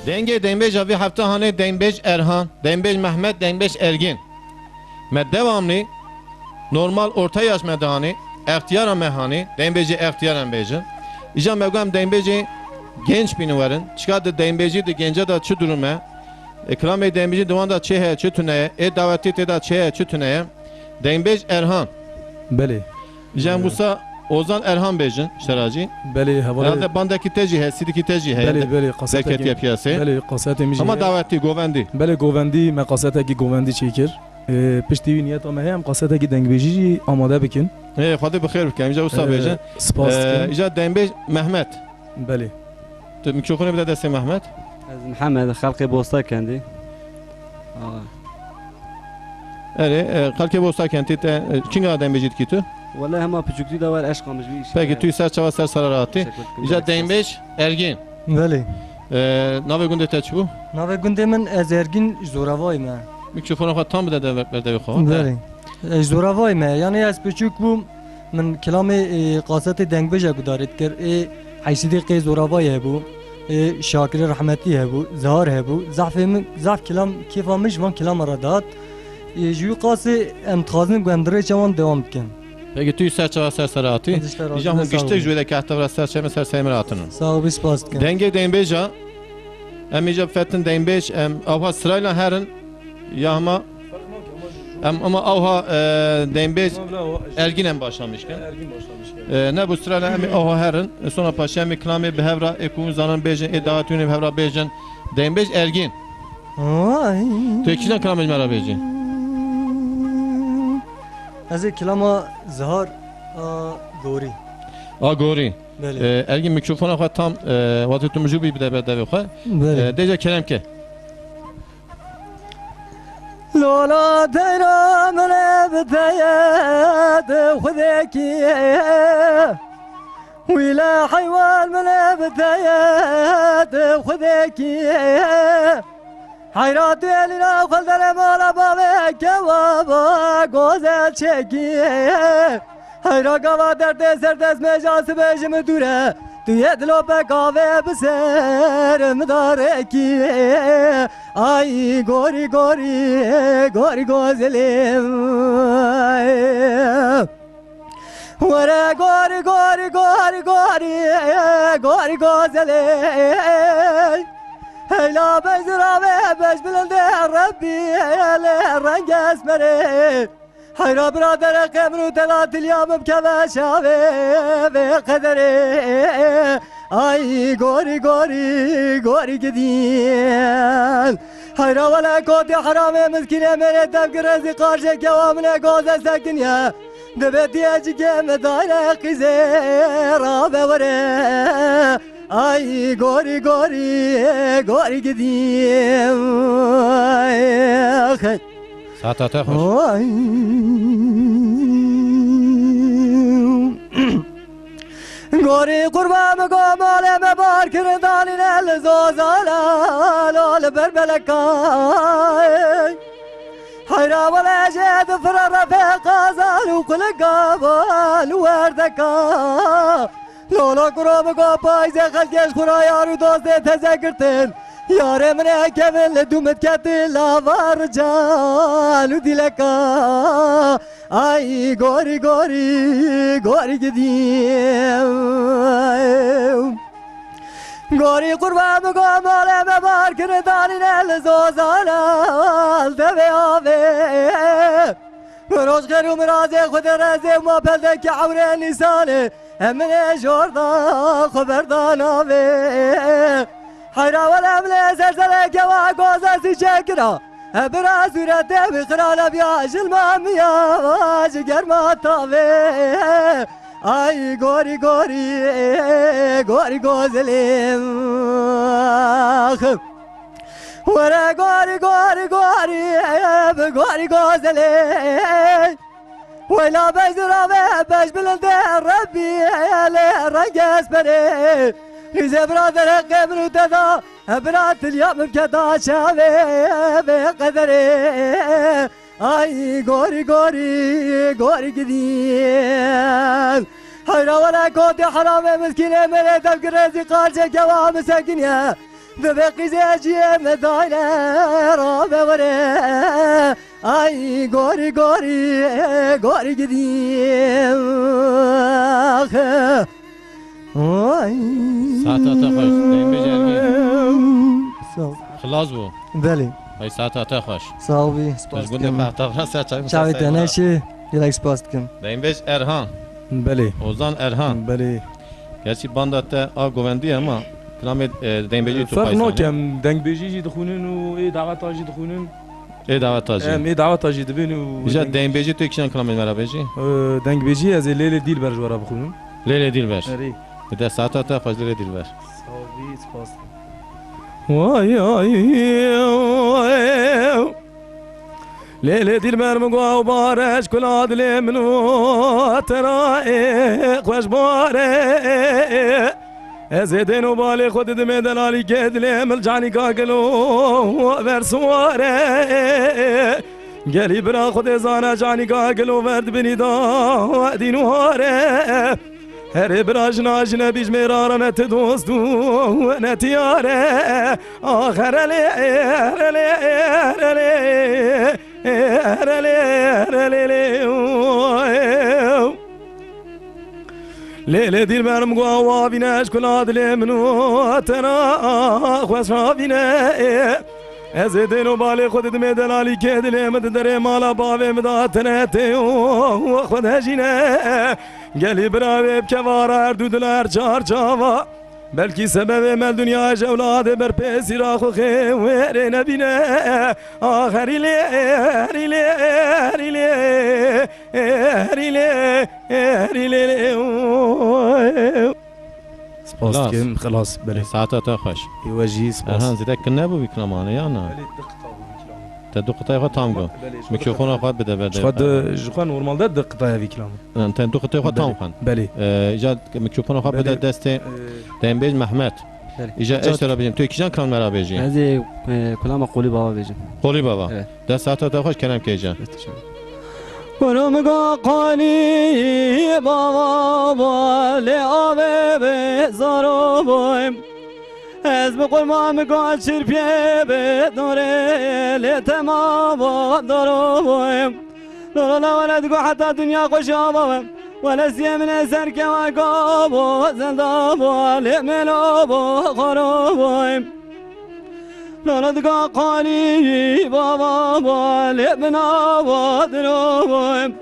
Denge denbej abi hafta hane denbej Erhan, denbej Mehmet, denbej Ergin. Me devamlı normal orta yaş medani, ihtiyar mehani, denbeci ihtiyar bejin. İca mevgam denbeci genç biniverin. Çıkardı denbeci de gence da çı durume. Ekrame denbeci divan da çehe çı tüneye. Daveti te da çehe çı tüneye. Denbej Erhan. بله İca Musa Ozan Erhan bejin şeracı. بله حواله Herhalde bandaki teci sidiki teci بله بله قصته Zeketi yapıyası. بله قصته میشه Ama daveti govendi. بله گووندی ما قصته کی گووندی چیکر پشتی نیت ما هم قصته کی دنگ بیجی آماده بکن Hadi bir hayır bakayım. İca Usta bejin. سپاس کن İca denbej Mehmet. بله Mikrofonu bir de desin Mehmet. از محمد خلق بوستا کندی Evet, Kalke Bosta kenti de kinga denbejit kitu. والله هم پچوکتی داور عشق قامش بیش Peki tüy ser çava ser sararati. İca denbej Ergin. بله Nave günde teçbu. ناوی گنده من از ارگین زوروای ما Mikrofonu kadar tam bir de devlet devi kova. بله زوروای ما یعنی از بچوک بوم من کلام قاصت دنگ بجا گدارید کر حیثیتی قی زوروای هبو شاکر رحمتی هبو زهار هبو ضعف کلام کیفا مش وان کلام را داد جو قاس امتخازن گندره جوان دوام کن Peki tüy ser çava ser sararati. İca hun geçtik jüvede kahta ser çeme ser seymeratının. sağ ol biz past kن Denge denbeja. Em icab fetin denbej em avha sırayla herin yahma ama avha denbej Ergin en başlamışken. Ne bu sırayla em avha herin sonra paşa em klame behevra ekun zanan bejin edaatünü behevra bejin denbej Ergin. آی Tekçiden klame mera bejin. از کلام زهار گوری Agori. بله Ergin mikrofona kadar tam vatetu mujubi bir de devi kova. بله Deja keremke. لولا ترى من بتياد خذكي ولا حيوان من بتياد خذكي حيراتي لنا خلدر مالا بابك وابا غوزل شكي حيرا قوا درد سردس مجاس بجم دوره توی دلو بکاوه بسر مدارکی آی گوری گوری گوری گوزلیم وره گوری گوری گوری گوری گوری گوزلیم هیلا بزراوه بش بلنده ربی رنگ اسمره حيرا برادر قمرو تلات اليوم بكبشاوي بقدري اي غوري غوري غوري قديم حيرا ولا كوتي حرامي مسكينة من الدفق رزي قارشة كوامنا قوزة ساكنيا دبتي اجيك مداينة قزيرا بوري اي غوري غوري غوري قديم Saatata hoş. Ay. Gori kurban gomale me bar kirdan el zozala lol berbelekay hayra wala jad frar fi qazal وكل قبال وردكا لولا قرب قباي زي خلقش خرا يارو دوست تذكرتن یاره من کمل دومت کتل آوار دیلکا ای گوری گوری گوری گدیم گوری قربان گماله ببار کردانی نل زوزانال دوی آوه روش خیرو مرازه خود رزه ما پلده که عوره نیسانه امنه جوردا خبردان آوه حيرا ولا ملي زلزلة كوا قوزة شكرا برا سورة بخرالة بياش المامية جقر ما طافي اي غوري غوري غوري غوزليم ورا غوري غوري غوري غوري غوزليم ولا بجرا بش بلند ربي رقص بري إذا برادر قبل تدا برات اليوم بكدا شافي بقدري أي غوري غوري غوري قديم حيرا ولا كوتي حرامي مسكينة من دفق رزي قارشة كوام ساكنية ببقي زاجي مدايلة رابع ورا اي غوري غوري غوري قديم ساعت خوش دیم بیج ارگین صاحب خلاص بو بله ای ساعت خوش صاحبی سپاس تشگون کنم پختا فرانسه چای چاوی تنشی یه سپاس کنم دیم بیج ارهان بله اوزان ارهان بله gerçi bandatta a govendi ama kılamet dembeci tu فرق paysane. ناکم دنگ بیجی جی دخونن و ای دعوت آجی دخونن davet tacı. ای دعوت آجی دبین و İja dembeci tu ikişen kılamet merabeci. دنگ بیجی از لیل دیل بر جوارا بخونم Lele Dilber. اری Bir de saat ata fazla Lele Dilber. صافی سپاس وای لیل دیل بر مگو بارش کلا دل منو ترا خوش باره از دین و بال خود دم دلالی که دل مل جانی کاگلو ور سواره گلی برا خود زانا جانی کاگلو ورد بنی دا دینو هاره هر براج ناجنا بیج میرا نت دوست دو نت یاره آخر لی لی لیل دیل برم گوا بینش کلا دل منو تنا خوش را بینه از دین و بال خود دم دلالی که دل مد در مالا باوی مدا تنته خود هجینه گلی براوی بکوارا هر دو دلار چار چاوا بلکی سبب مل دنیا جولاد بر پیسی را خو خیویر نبینه آخری لی هری لی هری لی هری لی هری لی سپاس خلاص. کم خلاص بله Saat ata hoş. یواجی سپاس Erhan zide kinne bu bikramane ya na. Te du qitay kha tam go. Mikrofon kha bide berde. شخد جوان نورمال ده قطعه في كلامه Te du qitay kha tam khan. بله İja mikrofon kha bide Beli. deste dembej Mehmet. Beli. İja eştera bejim. Tu ikişen kan merabeci. از کلام قولی بابا بیجم Qoli baba. Evet. Da saat ata hoş kerem keycan. ورمگا قالی بابا لعبه به زارو بایم از بقول ما مگا چرپیه به دوره لتما با دارو بایم لا لا ولد گو حتی دنیا خوشا بایم ولا سیم نسر که وگا با زندا با لملو با خارو بایم لندگاه قالی بابا با لبنا با درویم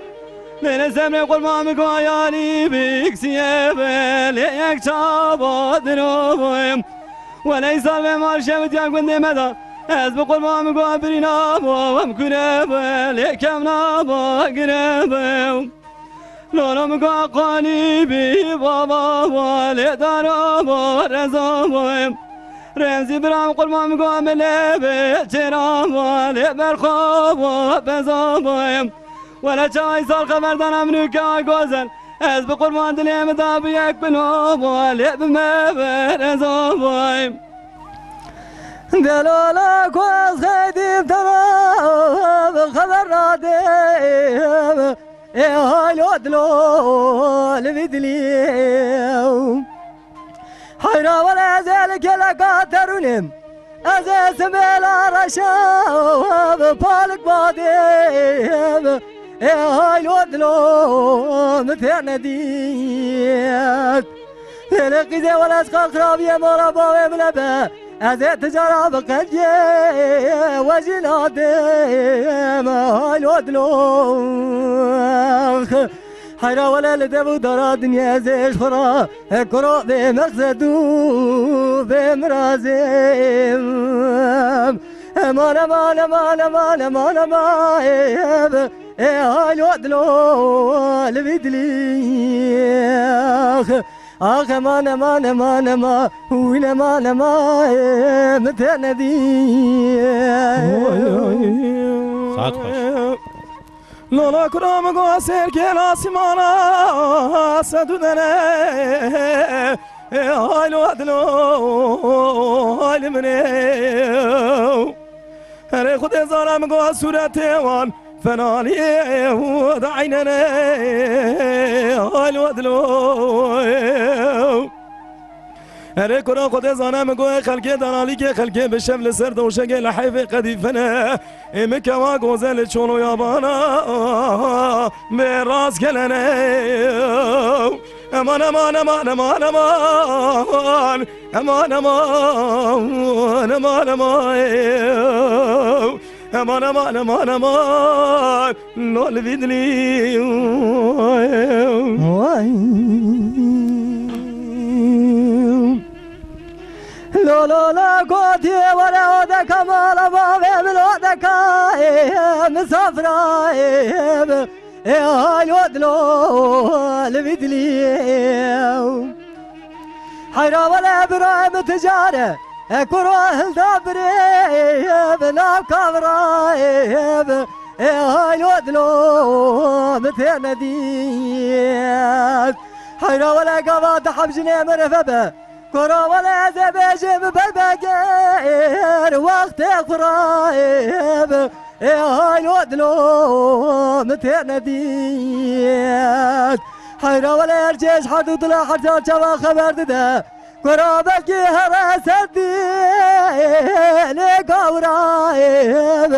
من زمین قل ما مگویانی بیکسیه بل یک چا با درویم و نیسال به مارشه و تیان گنده مدا از بقل ما مگو برینا با مکنه بل یکم نا با گربیم لانا مگو قالی بی بابا با لدارا با رزا بایم رمزی برام قربان مقامله به چرام واله برخواب و بزابایم ولا چای سال خبردان امریکا گوزن از به قربان دلیم دا به یک بنو واله به برزابایم دلالا کواز خیدیم تمام خبر رادیم ای حالو دلو لبیدلیم حیرا ولا ذلك لقا ترونم از اسم الارشاب بالك بادم ای حالو دلو مثل ندیت لقيزة ولا اسقى خرابية مرا باوي ملبا از تجارة بقدية وجنادم حالو دلو حيرا ولا لدبو دارا دنيا زيش خرا كرو بمقصدو بمرازم امان امان امان امان امان امان هالو دلو لبيدلي آخ امان امان امان امان وين امان امان متندي Saat hoş. لالا کرام گو سر که لاسمانا سدو دنه هایلو ادلو هایل منه هر خود زارم گو صورت وان فنالی و دعیننه هایلو ادلو اره کرا خود زانم گوه خلقه دانالی که خلقه بشم لسر دوشگه لحیف قدیفنه ام کوا گوزل چونو یابانا به راز گلنه امان امان امان امان امان امان امان امان امان امان امان امان لول بدلی لا لا لا قوتي ولا ودك مال بابي من ودك مسافرة هاي ودلو لبدلي حيرا ولا برايم تجارة كره الدبري بلا كبرايب هاي ودلو مثل نديت حيرا ولا قبض حبجني مرفبه كرة ولا زباجم بالبقير وقت قرايب هاي ودلو متى نديت حيرة ولا رجيش حد طلع حجار جوا خبر ده كرة بقي هرسدي لقورايب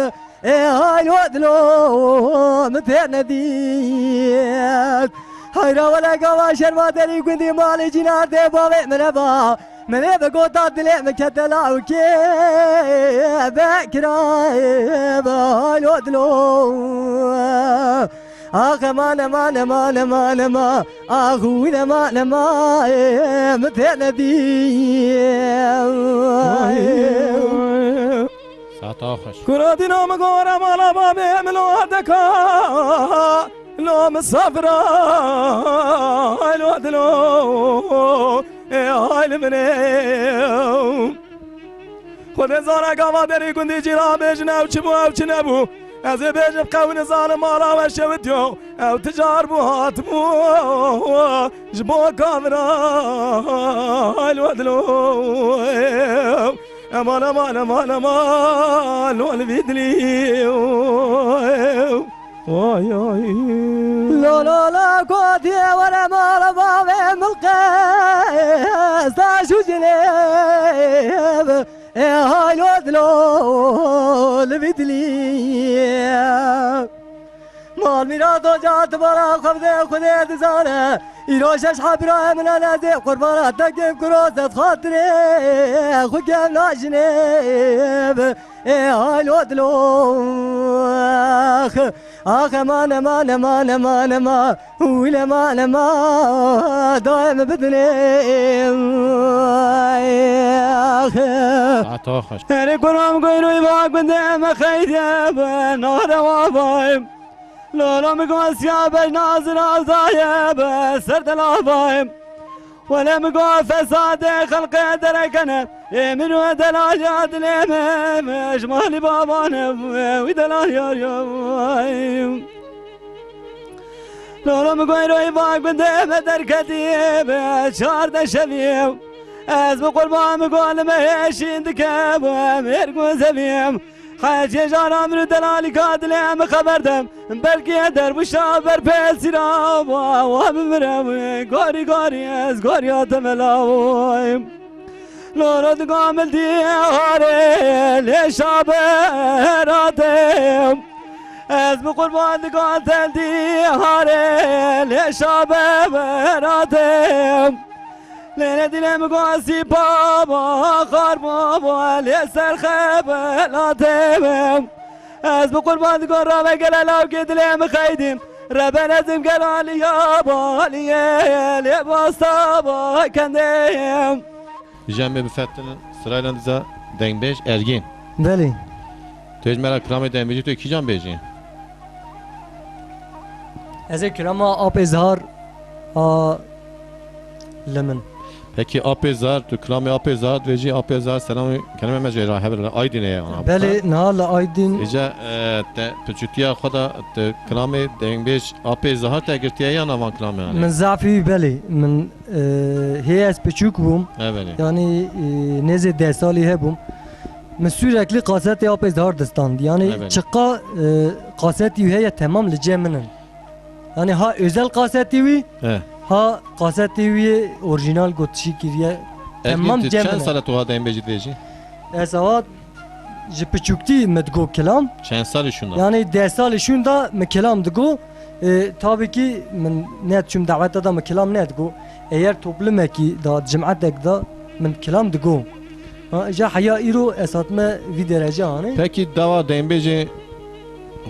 هاي ودلو متى نديت حيرا ولا قواشر ما دري قندي مالي جنار دي بابي منبا منبا قوطات دلي مكتلا وكي بكرايب هاي ودلو آخ ما نما نما نما نما آخو نما نما متى ندي ساعت آخر كرا دينا مقورا مالا بابي ملو هدكا لو مسافرة الوقت لو هاي المنيو خود زارا قاما دري كندي جيرا بيجنا وشبو او چنبو از بيج بقون زار مالا وشوتيو او تجار بو هاتمو جبو كامرا الوقت لو امان امان امان امان لو الفيدلي واي واي لا لا لا قوتي ولا مال بابي ملقيس تاشو جليب هاي ودلو لبدلي مال ميرادو جات برا خبده خده دزانه ایروشش حبرا من نزی قربانات تکیم کروزت خاطره خوگم ناجنب هاي ودلو آخ ما نما نما نما نما ولا ما نما دائم بدني ساعت آخر أنا كلام قيلوا يباك بدي خيدي نار وابايم لا مقوى سيابي نازل عزايب سرد العبايم ولا مقوى فساد خلق دركنا من ودل عجاد الامام اجمالي بابانا ودل عيايم لا مقوى رويباك بدي دركتي شارد شبيم از بقربان مقوى لما يشين دكاب ميرقو زبيم حاجة جارم رو دلالی کادلم خبردم بلکه در بشابر پسیرم و بمرم گاری گاری از گاریات ملاویم لورد گامل دیاره لشابراتم از بقربان قاتل دیاره لشابراتم ليلة دلم قاسي بابا خار بابا لسر خبلاتهم از بقربان قرابة قلالة وقدلم خيدم ربا لازم قلالي يابا ليه باصابا كندهم جنبه بفتن سرایلا دیزا دنگبیج ارگین بله تویج مرا کرام دنگبیجی تو کی جان بیجی از کرما آب اظهار لمن Peki apezar, tu klami apezar, veci apezar selam kelime mecra haber aydine ana. بله نهال آیدین Ece te peçutiya khoda te klami dengbeş apezar te girtiye ya navan klami yani. من ضعفی بله من هی از بچوک بوم Evet. یعنی نزد 10 سالی هبوم من sürekli قاستی آب اظهار دستاند yani Evet. çıqa قاستی هی تمام لجه منن yani ha özel قاستی وی He. ha قاستی وی اورجینال گوتشی کریه Tamam Ergin çend cemine. sala tu ha denbeci diyeci? Ez ava ji piçukti medgo kelam. Çend sal şundan. Yani 10 sal şunda me kelam digo. Tabii ki min net çüm daveta da me kelam net digo. Eğer toplumeki da cemaatek da min kelam digo. Ja haya iro esatme vi derece hani. Peki dava denbeci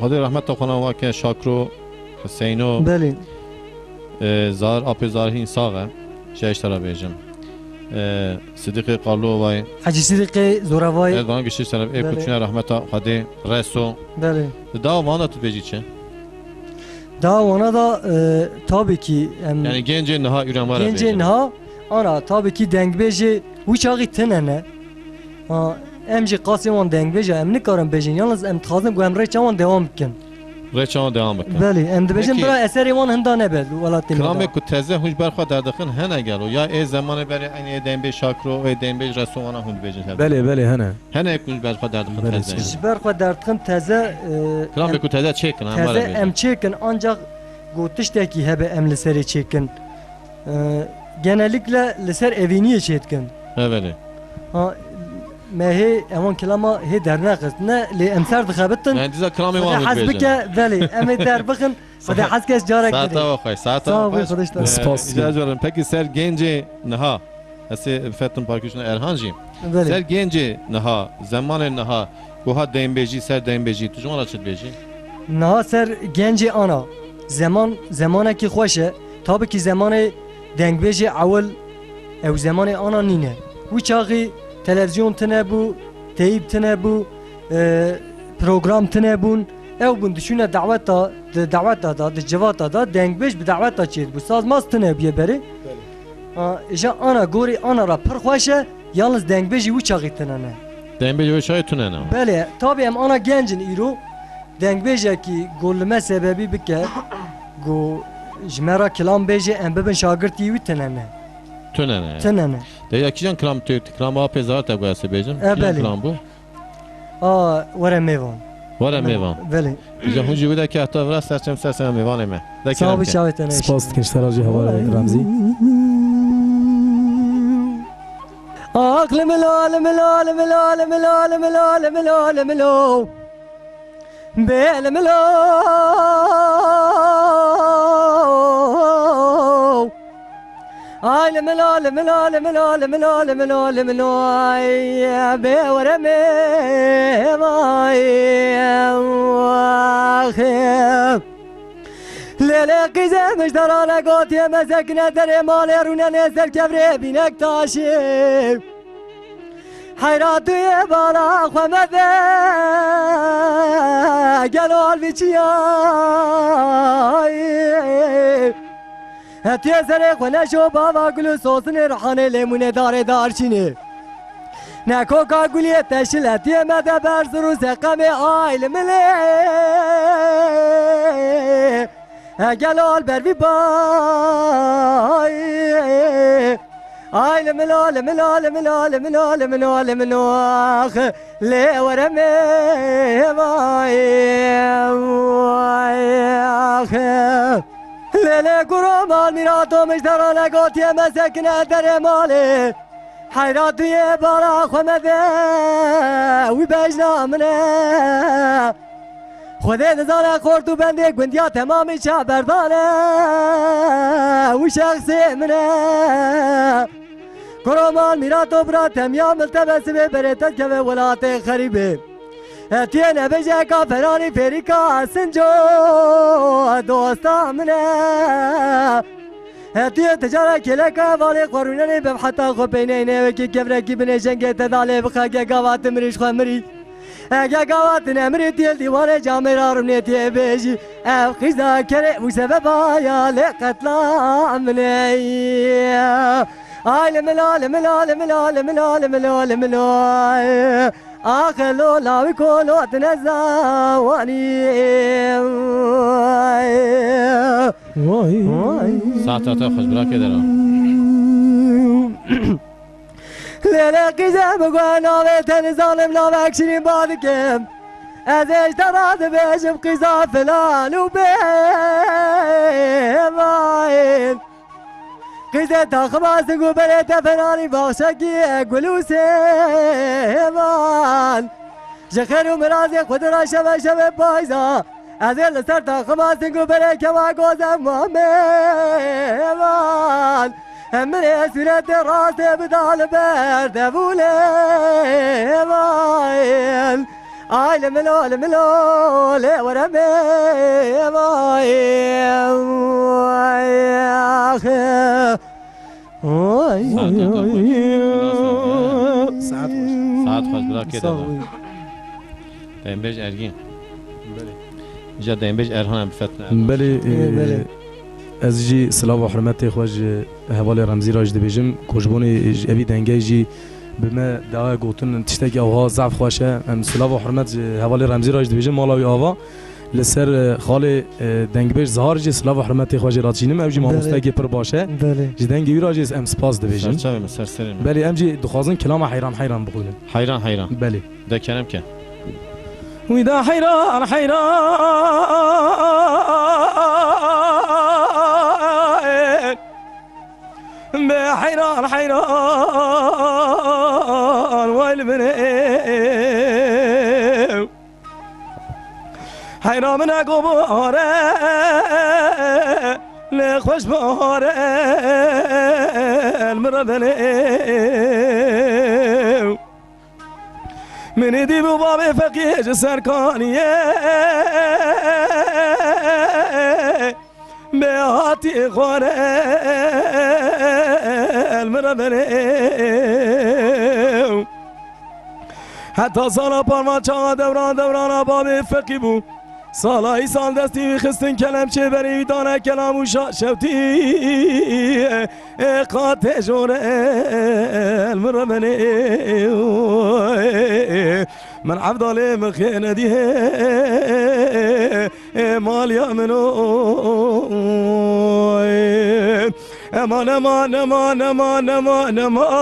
Hadi rahmet okuna vake Şakro Hüseyino Beli. zar apı zar hinsağa şeyştara bejim. Sıdıkı Qarlo vay Hacı Siddiqi Zoravay. Erdoğan geçir sana Beli. kuçuna rahmet hadi reso Beli. dava vana tut beji çe. Daha ona da tabii ki Yani gence naha üren var gence ha ana tabii ki dengbeji uçağı tenene. Emji Qasiman dengbeji emni karım bejin yalnız em tazım bu emre çavan devam kin. Reçan devam ekin. Beli em de bejin Peki. bira eseri wan hında ne bel wala Krame ku teze huş berxa derdixin hene gelo ya zamanı beri aynı denbe Şakro ve denbe reso vana hund bejin hebe. بله بله هنا Hene kuş berxa derdixin Beli, teze. Jiber xwe dertxin teze Krame ku teze çekin hem var teze em çekin ancak gotişteki hebe em li serê çekin. Genellikle li ser evîniyê çêtkin. Evet. Ha mehe evan kilama he dernaqist ne li em ser dixebitin. Yani dize krame Xwedê van hez hund bejin. bike belê em ê derbixin xwedê hez kes carek Saata bidê. ve xoş, saata Sağ ol, ve xoş. arkadaşlar. Spas. İcazə verin. Peki ser gence naha Esi Fettin Parkuşuna Erhancı. Ser Belê. gence naha, zamanı naha, buha denbeci, ser denbeci, tujman açıt beci. Niha ser gencê ana zamanekî xweş e tabii ki zamanê dengbêjê ewil ew zamanê ana nîne. Wî çaxî televizyon tune bû, teyîb tune bû, program tune bûn. Ew bûn dişûne daweta di daweta da di civata da dengbêj bi daweta çêt bû. Saz maz tune biye berê. Ja ana gorî ana ra pir xweş e yalnız dengbêjî wî çaxî tune ne. Denbeci ve çayı tünene. Belê tabii em ana gencin îro dengbêjekî golime sebebî bike go ji me ra kilam bêje em bibin şagirtî wî tinene. Tünene. Tinene. De ya kijan kram tüy, kram apı zar te goyası becim. Ebeli. Kram bu. Were mêvan. Vara mevan. Belê. Kijan huncu bir de ki hatta vras serçem serçem mevan eme. De Sağ kiram ol ki. şavetene. سپاس کنش تراجی هوا رمزی Aklım alim alim alim alim alim alim alim belim lo alim alim alim alim alim alim lo ay be vereme vay Lele kızım iştarana gotiye mezekine dere male rune nezer kevre binek taşı Hayratı bana khwemede gel ol biçiyay Hetiye zere khone şo baba gülü sosunu rahane lemune dare darçini Ne koka gülüye teşil hetiye mede berzuru sekame ailemile Gel ol bervi bay Ailem el alem el alem el alem el alem el alem el ah le vereme vay Lele kuram mirato mejdarana gotiye mesekine dere male Hayratiye bana khmede wi bejnamne خودت زانه خورد و بنده گوندیا تمامی چه بردانه و شخصی منه کرومان میرات و براتم یا ملتبس به برتت که به ولات خریبه تینه بجه کافرانی فریکا سنجو دوستا منه تیه تجاره کلکا والی قروننی بم حتی خو بینینه وکی کبرکی بنه جنگه تداله بخاگه گوات مریش خو مری اگه گوات نمری دیل دیوانه جامعه رو نیتی بیجی او خیزا کره و سبب آیال قتلا منی عالم العالم العالم العالم العالم العالم العالم آخلو لاوی کولو تنزاوانی Saata ta xoş bırak ederim. Lele kızım günave teni zalim lavek şirin badıkem Ez eşteradı beşim kıza filan u bevayim قیزه تا خماسن گو بره تفنانی باخشکی گلوسه من جخیر و مرازی خود را شبه شبه بایزا از این لسر تا خماسن گو بره کما گوزم من من صورت راست بدال برد بوله من آی لملو لملو لورمي باي ساعت خوش برا که دادم دنبیج ارگین جا دنبیج ارهان هم فتنه بله از جی سلام و حرمت خوش حوالی رمزی راج دبیجم کشبونی ابی دنگه جی بما دعای گوتن تشتکی آوها ضعف خوشه ام سلام و حرمت حوالی رمزی راج دبیجم مالاوی آوا لسر خال دنگبیج زهار جی سلام و حرمت خوش راتجینم او جی ماموستگی پر باشه جی دنگی راج ام سپاس دبیجم سرچاوی سرسرین بله ام جی دخوازن کلام حیران بخونم حیران بله ده کنم که وإذا حيران بحيران حيران والبني حيران من قبوره لخوش باره المربني من دي باب فقيه سركانيه بهاتي غوره المربني حتى صار برما دوران باب فقيه بو سالای سال دستی خستن کلم چه بری دانه کلام و شفتی قاطع جوره المرمنی من عبدالي مخينة دي مال يأمنو امان امان امان امان امان امان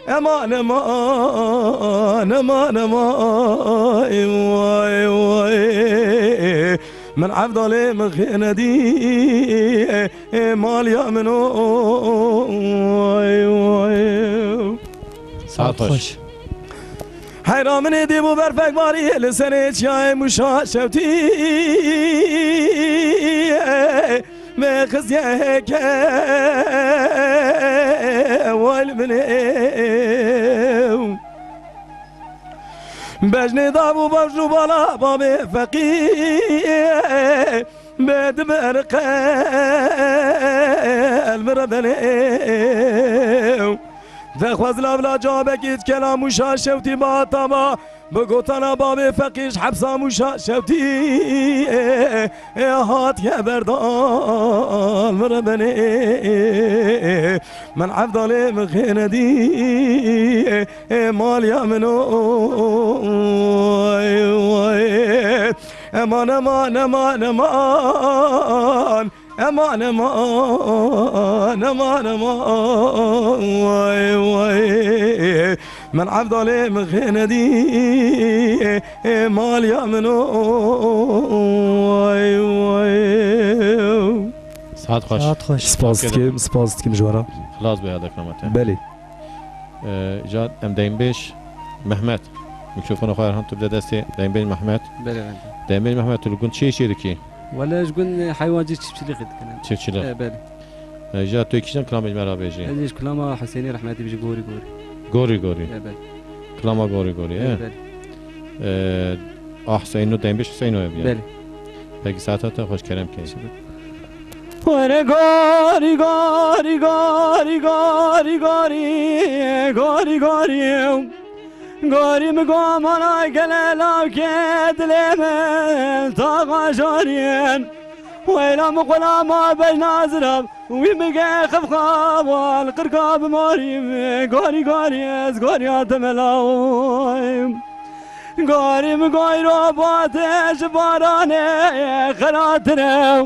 امان امان امان امان من عبدالي مخينة دي مال يأمنو ساعت خوش حیران من دی بو برفک باری لسن چیای موشا شوتی مخزیه که والمنه بجنی دابو بجنو بالا باب فقیه بد برقه المربنه دخواز لابلا جابكيت كلام موشا شوتي باطما بقوتنا بابي فقيش حبسا موشا شوتي هات يا بردان مربني من عبدالي مخينة دي مال يامنو امان امان امان امان امان امان امان امان واي واي من عبدالي مخينة دي مال يأمنو واي واي ساعت خوش سپاس دکیم جوارا خلاص به هذا کلمته بله جاد ام دینبیش محمد میکروفون خواهر هم تو بده دستی دینبیش محمد بله دینبیش محمد تو لگون چی شیرکی ولا شكون حيوان جيت تشبشلي خد كلام چه بالي جا تو کیشن کلام مرا بیجی ليش كلام حسيني رحمتي بيجي غوري گوری بالي کلام گوری بالي حسینو دینبیش حسینو بیاد بالي پکی ساعت خوش کردم که وره غوري غوري غوري غوري غوري غوري غوري غوري مقام انا قللا كيد لمن طاقة جارين ويلا مقلا ما بجنازرب ويمقى خفخاب والقرقاب ماريم غوري غوري از غوري اتملاويم غوري مقاي روبات جباراني خلاتنا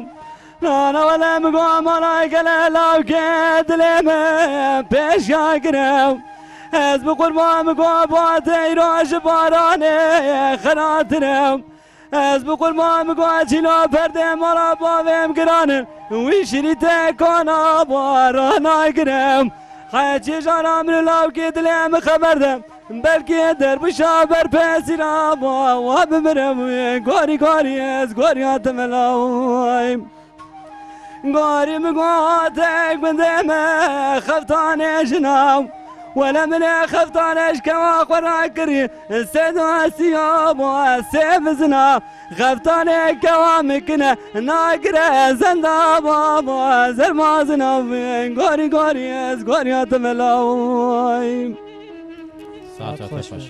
انا ولا مقام انا قللا كيد لمن بيش ياقناو از بقربان مقابات ایراج بارانه خناتنم از بقول ما مقاچی لا پرده مالا باویم گرانن وی شریته کانا بارا ناگرم حیچی جانم لاو که دلم خبردم بلکه در بشابر پسیرا و بمرم گاری گاری از گاریات ملاویم گاری مقاتک بندم خفتانش نام ولا من خفتانش كما قرا كري سيد واسياب وسيف زنا خفتاني كوامكنا ناقر زندا بابا زرمازنا غوري غوري از غوري تملاوي ساعت آتش باش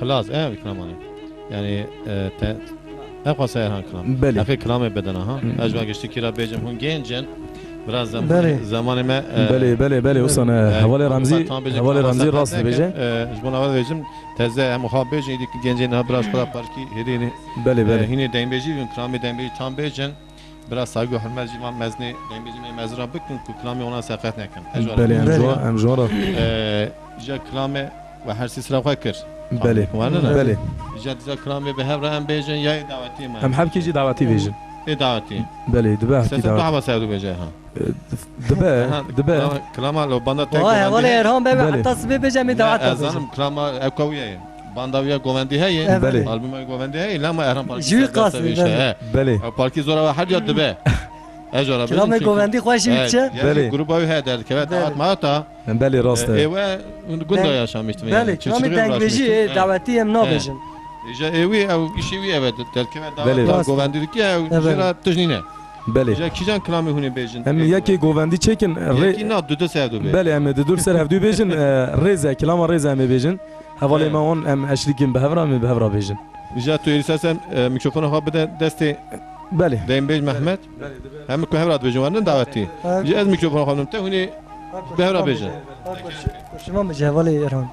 خلاص ايه كلاماني يعني ابقى سيران كلام بله. اخي كلامي بدنا ها اجوا قشتي كيرا بيجم هون جنجن biraz بله. zamanı me بله وصل حوالي رمزي راس بيجي جبنا اول بيجم تزه مخابج يديك جنجن ها biraz kadar parki hedini بله hine denbeji gün krami denbeji tam bejin biraz saygı hürmet civan mezni denbeji mezra bıkın ku krami ona sefet nekin بله ام جوار ja krami ve her sisra fakir بله بله ja krami be hevra em bejin ya daveti ma ام حب كيجي دعوتي بيجي daveti بله دبا sen daha basaydı beje ha دبا klama lo banda tek واه ولا ارهام بله. ببي حتى سبي بجمي دعوات ezanım klama evkaviye bandaviya govendi heye بله albüme govendi heye lama erhan parki جوی قاسم بله parki zora ve her yad dibe ejora كلام گوندی خوشی میشه بله. grubu he der ki بله. evet mata بله راست ewe gunda yaşamıştım بله كلام دنگبجی دعوتی ام نابجن ja evi ev işi evet der ki بله. davet govendi ki ev Evet. jira tujnine بله ja kijan klami huni bejin ام یکی گووندی چکن yeki na dudu sevdu be بله ام دور سر هفدو بیجن ریزه کلام ریزه ام بیجن حوالی ما اون ام اشریکیم به هفرا ام به هفرا بیجن ja tu istersen mikrofonu ha bir de deste بله Deynbej Mehmet hem ku hevrat bejin varın daveti ja ez mikrofonu hanım te huni behra bejin شما مجهولی ارهام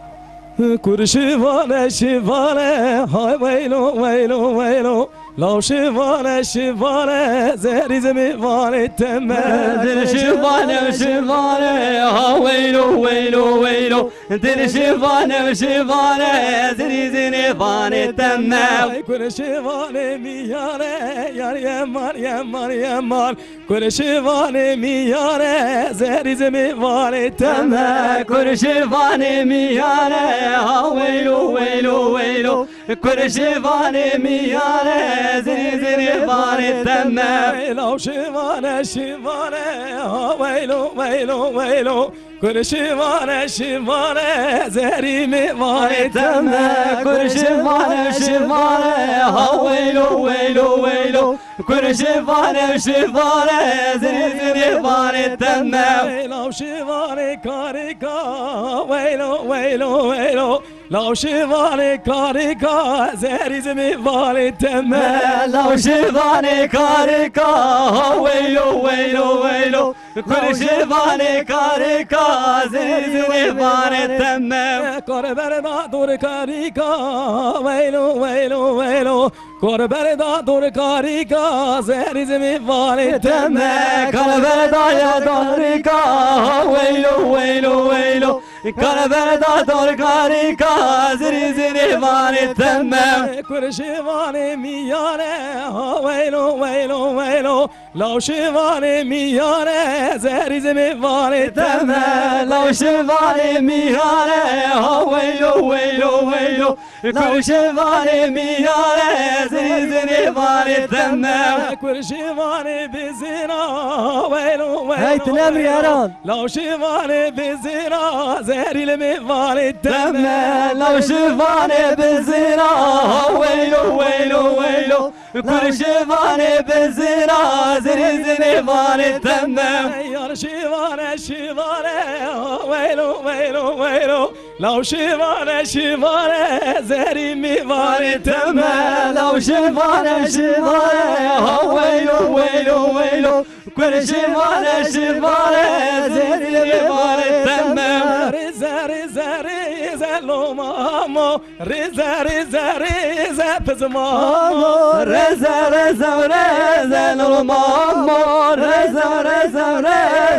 کرشوانه شوانه های ویلو ویلو ویلو لو شوانه شوانه زهری زمیوانه تمه دل شفانه شفانه ها ويلو ويلو ويلو دل شفانه شفانه زري زري فاني تمام کرشوانه میاره یار یمان یمان یمان کرشوانه میاره زهری زمیوانه تمه كل شفاني ميانه ها ويلو ويلو ويلو كل شفاني ميانه زري زري فاني تمام لو شوانه شوانه ویلو ویلو ویلو کرشوانه شوانه زهری میوانه تمام كل شفانه شفانه ها ويلو ويلو ويلو كل شفانه شفانه زري زري فاني تمام لو شوانه کاریکا ویلو ویلو ویلو لو شوانه کاریکا زهری زمیوانه تمه لو شفاني كاريكا ويلو ويلو ويلو كل شفاني كاريكا زري فاني تمام کربر دور کاریکا ویلو ویلو ویلو کربر دور کاریکا زهری زمیوانه تمه كربلا يا دوريكا ويلو ويلو ويلو كربلا دوريكا زري زري فاني تمام کرشوانه میاره ویلو ویلو ویلو لو شوانه میاره زهری زمیوانه تمه لو شفاني ميهانه ويلو ويلو ويلو لو شفاني ميهانه زري زري فاني تمام کرشوانه بزیرا ویلو هاي ویلو تنامري ارهام لو شوانه بزیرا زهری لمیوانه تمه لو شفاني بالزنا ويلو ويلو ويلو كل شفاني بالزنا زري زري فاني تمام یار شیوانه شیوانه ویلو ویلو ویلو لو شیوانه شیوانه زهری میوانه تمه لو شفاني شفاني ويلو ويلو ويلو كل شفاني شفاني زري زري فاني تمام ریزه ریزه ریزه لومامو ریزه ریزه ریزه پزمامو رزا رزا رزا المامو رزا رزا رزا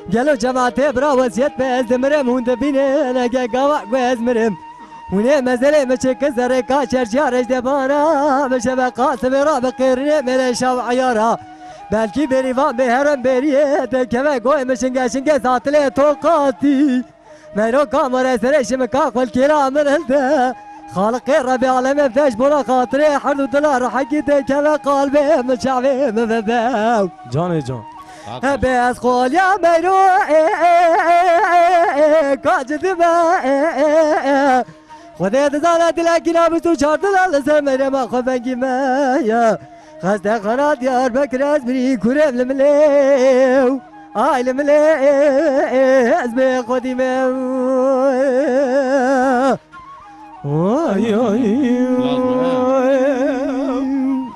گلو جماعته برا وصیت به از دمرم هون دبینه نگه گاوک به از مرم هونه مزله مچه کسره کا چرچارش دبانا بشه به قاسم را بقیرنه مله شو عیارا بلکی بریوان به هرم بریه دکمه گوی مشنگه شنگه ساتله توقاتی مرو کامره سرشم کاقل کلام رلده خالق ربي عالم فتش برا خاطري حرد دلار حقيتي كما قلبي مشعبي مذباو جان جان بس قول يا ميرو كاجد ما خذي تزالت لكن بتو شرط لسه ما خفنجي ما يا خست قنات يا بكر ازبري كرم المليو آي المليو ازبي قديمه وای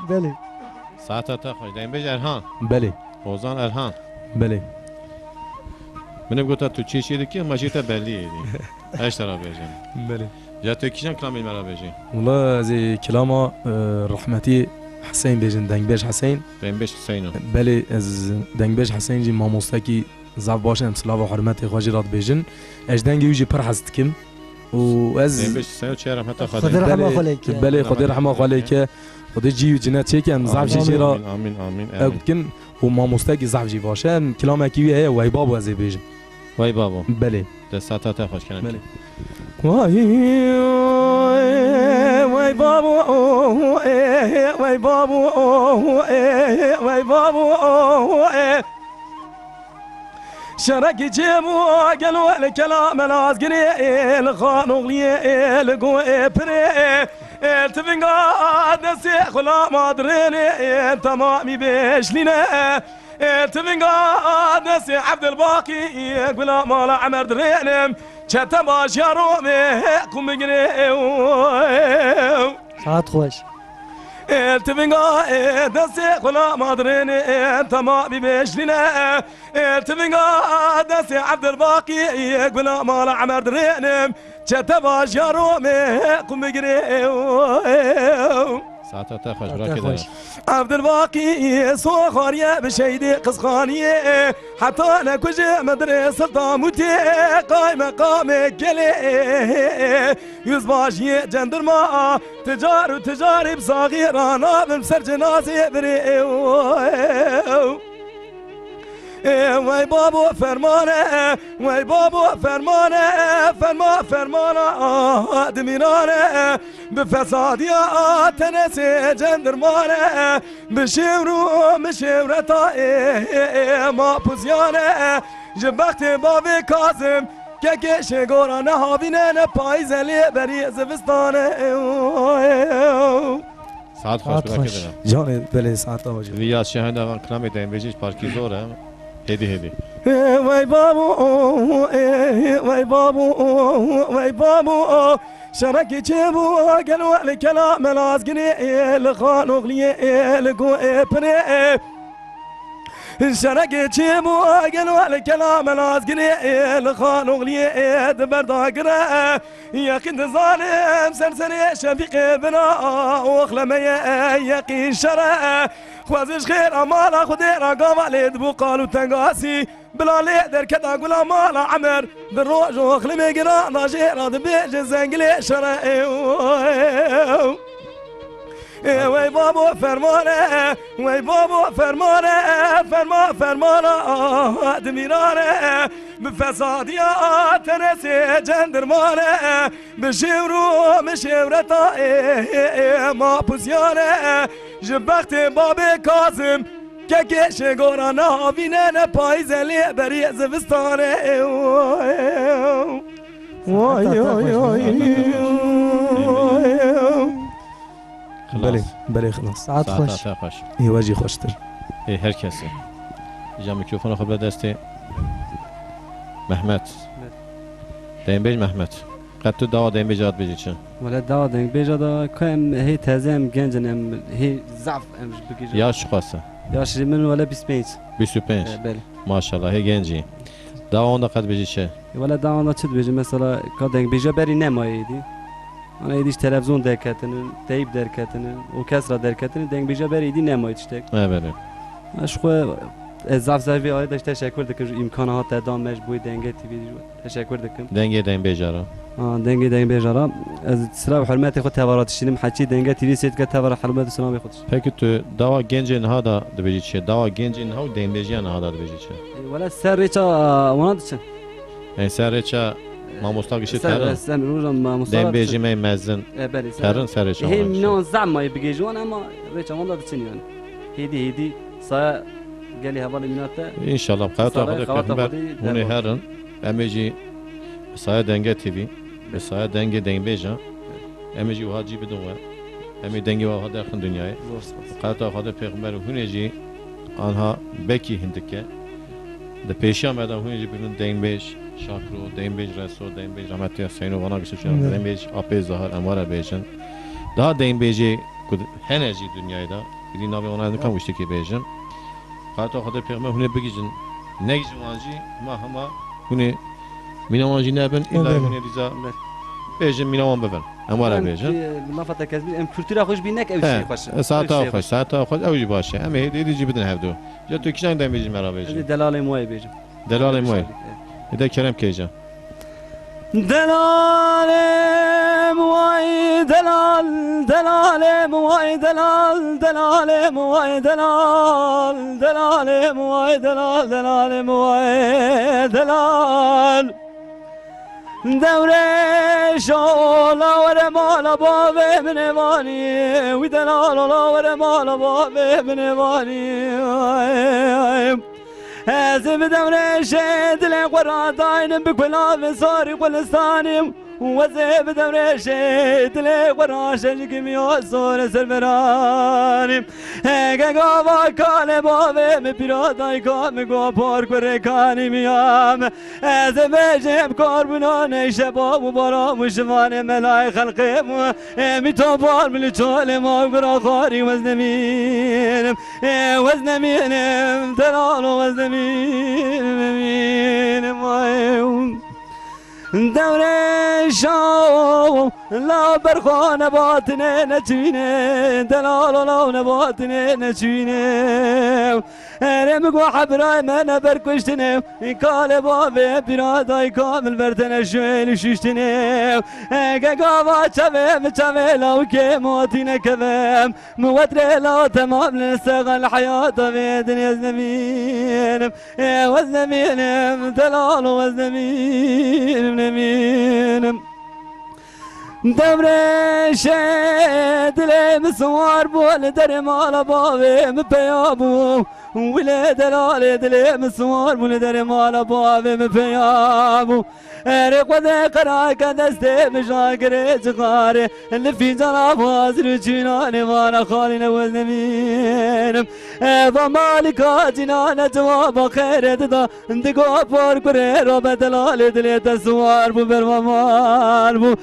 بله ساعت تا خوش دنبیج ارهان بله اوزان ارهان بله منم گفت تو چی چیدی که ماشیت بلیه دی اش طرف بیجیم بله یا تو کیشم کلامی مرا بیجیم والله زي كلامه رحمتي حسين بيجن دنگبيش حسين دنبیج حسینو بله از دنگبيش حسين جي ماموستاكي زاف باشن سلاف و حرمتي خواجي راد بيجن اش دنگي يجي پر حستكم و از دنبیج حسینو چه رحمت خدا خدا رحمه عليك بله خدي رحمه عليك خدي جي جنات چه كان زاف جي جرا آمین آمین اكن و ماموستاكي زاف جي باشن كلامه كي هي وای بابا از بيجن وای بابا بله ده ساعت تا خوش کنم بله وای بابا وای بابا وای بابا شرك جيبو قالوا الكلام العسكري الخانوغلي القوي بري التفنقا نسي خلا ما دريني تمامي بيش لنا التفنقا نسي عبد الباقي قلا ما لا عمر درينم شتباش يا رومي قم بقري ساعت خوش التفنقا دسي خلا ما دريني انت ما بيش لنا التفنقا دسي عبد الباقي يقول ما لا عمر درينم شتباش يا رومي قم بقري ساعت تا خوش برا کدام عبد الباقي صخرية بشيدي قصخانية حتى انا كجي مدرسة طاموتي قايمة قامة قلي يزباشي جندرما تجاري بصغيرانا بمسر جنازي بري وای بابا فرمانه وای بابا فرمانه فرمانه دمینانه به فسادیات نسی جندرمانه به شورتا ما پوزیانه جبخت بابی کازم که کش گورانه هاوینه نه پایزلی بری زوستانه ساعت خوش برا کدام جان بله ساعت آجی ویاز شهند آن کلامی دنبیجش پارکی زوره هدی وای بابو وای بابو وای بابو شركي جيبو قالوا الكلام العسكري الخانوغلي القوي بري شركي جيبو قالوا الكلام العسكري الخانوغلي دبر داقرة يا كنت ظالم سرسري شفيق بنا واخلمي يقين شرع خوازش خير امالا خدي رقام علي دبو قالوا تنقاسي بلا لي دركت اقول امالا عمر بالروج واخلمي قرا ناجيرا دبيج الزنقلي شرع وای بابا فرمانه وای بابا فرمانه فرمانه دمیرانه به فسادیات نسی جندرمانه به شورتا ما پوزیانه جبخت باب کازم که کش گورانه هاوینه نه پایزلی بری زوستانه وای بله خلاص ساعت خوش ساعت خوش واجی خوشتر هر کسی جا میکروفون خب دست محمد دنبیج محمد قد تو دعا دنبیج آد بیجی چن ولا دعوة دنگ بيجا دا كم هي تازم جنجن ام هي ضعف ام بكيجا یا شخصه يا شري من ولا 25 25 بله ماشاءالله هی گنجی دعا اوندا قد بیجی چه ولا دعوة تشد بيجي مثلا كدنگ بيجا بري نمايدي أنا يديش تلفزيون دركتن تيب دركتن وكسرة دركتن دنگ بيجا بري دي نمايد تشتك بله أشخو zaf zafi ayda teşekkür dikim imkanı hatta dameş bu denge TV teşekkür dikim. Denge denbej ara. Denge bejara az sıra hürmeti xo tevarat işinim haçi denge TV set ke tevarat hürmeti selamı xo. Peki tu dava gencin hada dibeci çe. Dava gencin hav denbejiyan hada dibeci çe. Valla serreça ona için. Yani serreça mamustak işi terin. Sen rujam mustafa. Denbeji me mezzin. Beli. Terin serreça. Hem non zamma bigejon ama reça onda için yani. Hedi saya geli havalı minatta. İnşallah hayat Saray, akıda hayat peygamber akıda bunu devam. herin. Emeci saya denge TV. Ve saya denge denbeja. Emeci uhaci bidun ve. Emi denge ve hada yakın dünyaya. Hayat akıda peygamber huneci anha beki hindike. De peşa meda huneci birinin denbej. Şakro, denbej reso, denbej rahmetli Hüseyin vana geçişen. Evet. Denbej apey zahar envara bejin. Daha denbeji enerji dünyada. Bir navi ona ne kamıştı ki bejin. Hatta kadar peygamber hune begijin. Ne gizin vancı ma hama hune mina vancı ne ben illa Evet. hune diza bejin mina van beven. Envara bejin. ما فتك كذب ام كولتورا خوش بينك او شيء خوش Saata xoş evi başı. Ama hedi cibidin hevdu. Ya tu kişiden denbejin mera هذه bejin. دلاله موي بيجي Delal moy. Ede kerem keycan. دلالم وای دلال دلالم وای دلال دلالم وای دلال دلالم وای دلال دلالم وای دلال دوره شولا ور مالا باب بنوانی وی دلال ور مالا باب بنوانی هزم دوره شد لقراتاين بكلام صار قلستاني وزيب دوره شد لقراشن كميو صور سرمراني هيك قوا كان بابي مبيراتاي كام قوا بارك وركاني ميام هزم جيب كاربونان شباب وبرام وشمان ملاي خلقهم ميتوبار من الجول ما قرا خاري وزنمين وزنمين دلال وزنمين دوره شو لا برخان باطنه نچینه دلال لا نباطنه نچینه رمگو حبرای من برکشتنه کال بابه برادای کامل بردنه شویل ششتنه گاوا چوه لاو که موتینه کبم موتره لا تمام لنستغل حیات بيدن وزنمينم وزنمينم دلال وزنمينم نمينم دبره شد لي مسوار بول در مال بابي مبيابو ولا دلال دلي مسوار بول در مال بابي مبيابو رق ذا قراك دستي مشاكر جغاري اللي في جناب وازر جناني وانا خالي وزنمين ومالك جنان جواب خير دا دقوا بور كريرو بدلال دلي تسوار بو بالمال بو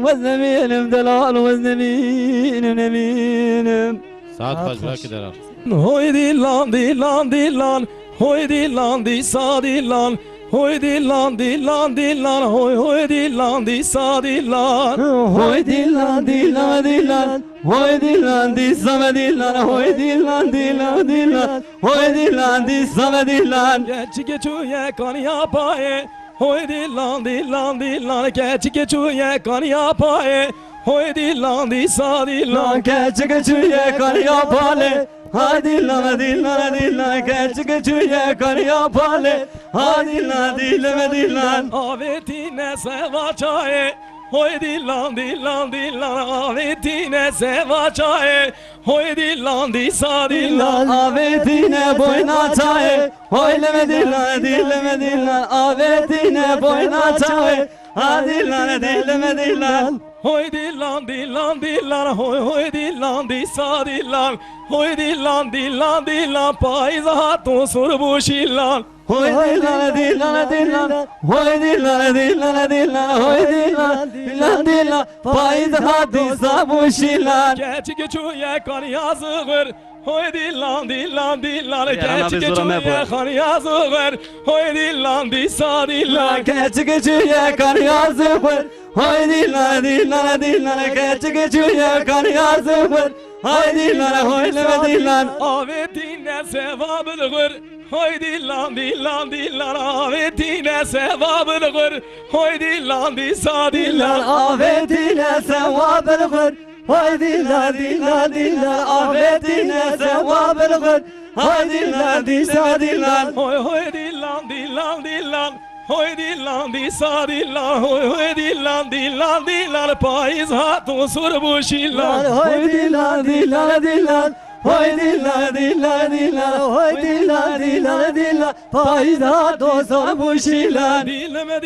وزنمينم دلال وزنمينم نمينم Saat Saat kaç bırak kaç? gider. Hoy dillan dillan dillan hoy dillan di sa dillan hoy dillan dillan dillan hoy dillan di sa dillan Hoy dillan dillan dillan Hoy dillan dissame dillan Hoy dillan dillan dillan Hoy dillan dissame dillan Geç geçuye kan yapaye hoy dillan dillan dillan geç geçuye kan yapaye hoy dillan di sa dillan Keçi keçiye kar yapale Hadi lan dillan dillan Keçi keçiye kar yapale Hadi lan dilleme dillan Avetine sevaçaye hoy dillan dillan dillan avetine sevaçaye hoy dillan di sa dillan Avetine boyna çaye Hoyleme dillan dilleme dillan Avetine boyna çaye Hadi lan dilleme dillan hoy dillan dillan dillan hoy dillan di sa dillan hoy dillan dillan dillan payza hatun surbu şillan Hoy dillan dillan dillan Hoy dillan dillan dillan Hoy dillan dillan dillan Faiz hadi sabu şilan geç geçuye kan yazıgır hoy dillan dillan dillan Ya, geç biz zorlama geçuye yapalım. kan yazıgır hoy dillan di sa dillan Keçi keçiye kar yazıfır Hoy dillan dillan dillan Keçi keçiye kar yazıfır Hoy dillan hoyleme dillan avetine sevabını gör Hoy dillan dillan dillan avetine sevabını gör Hoy dillan disa dillan Afetine sevabını kır Haydi la dilla dilla afetine sevabını kır Haydi la dilla dilla Hoy hoy dillan dillan dillan Hoy dillan disa dillan Hoy hoy dillan dillan dillan Paiz hatun sur bu şillan Haydi la dilla dilla Haydi la dilla dilla Haydi la dilla dilla Payda dozan bu şilan Dilleme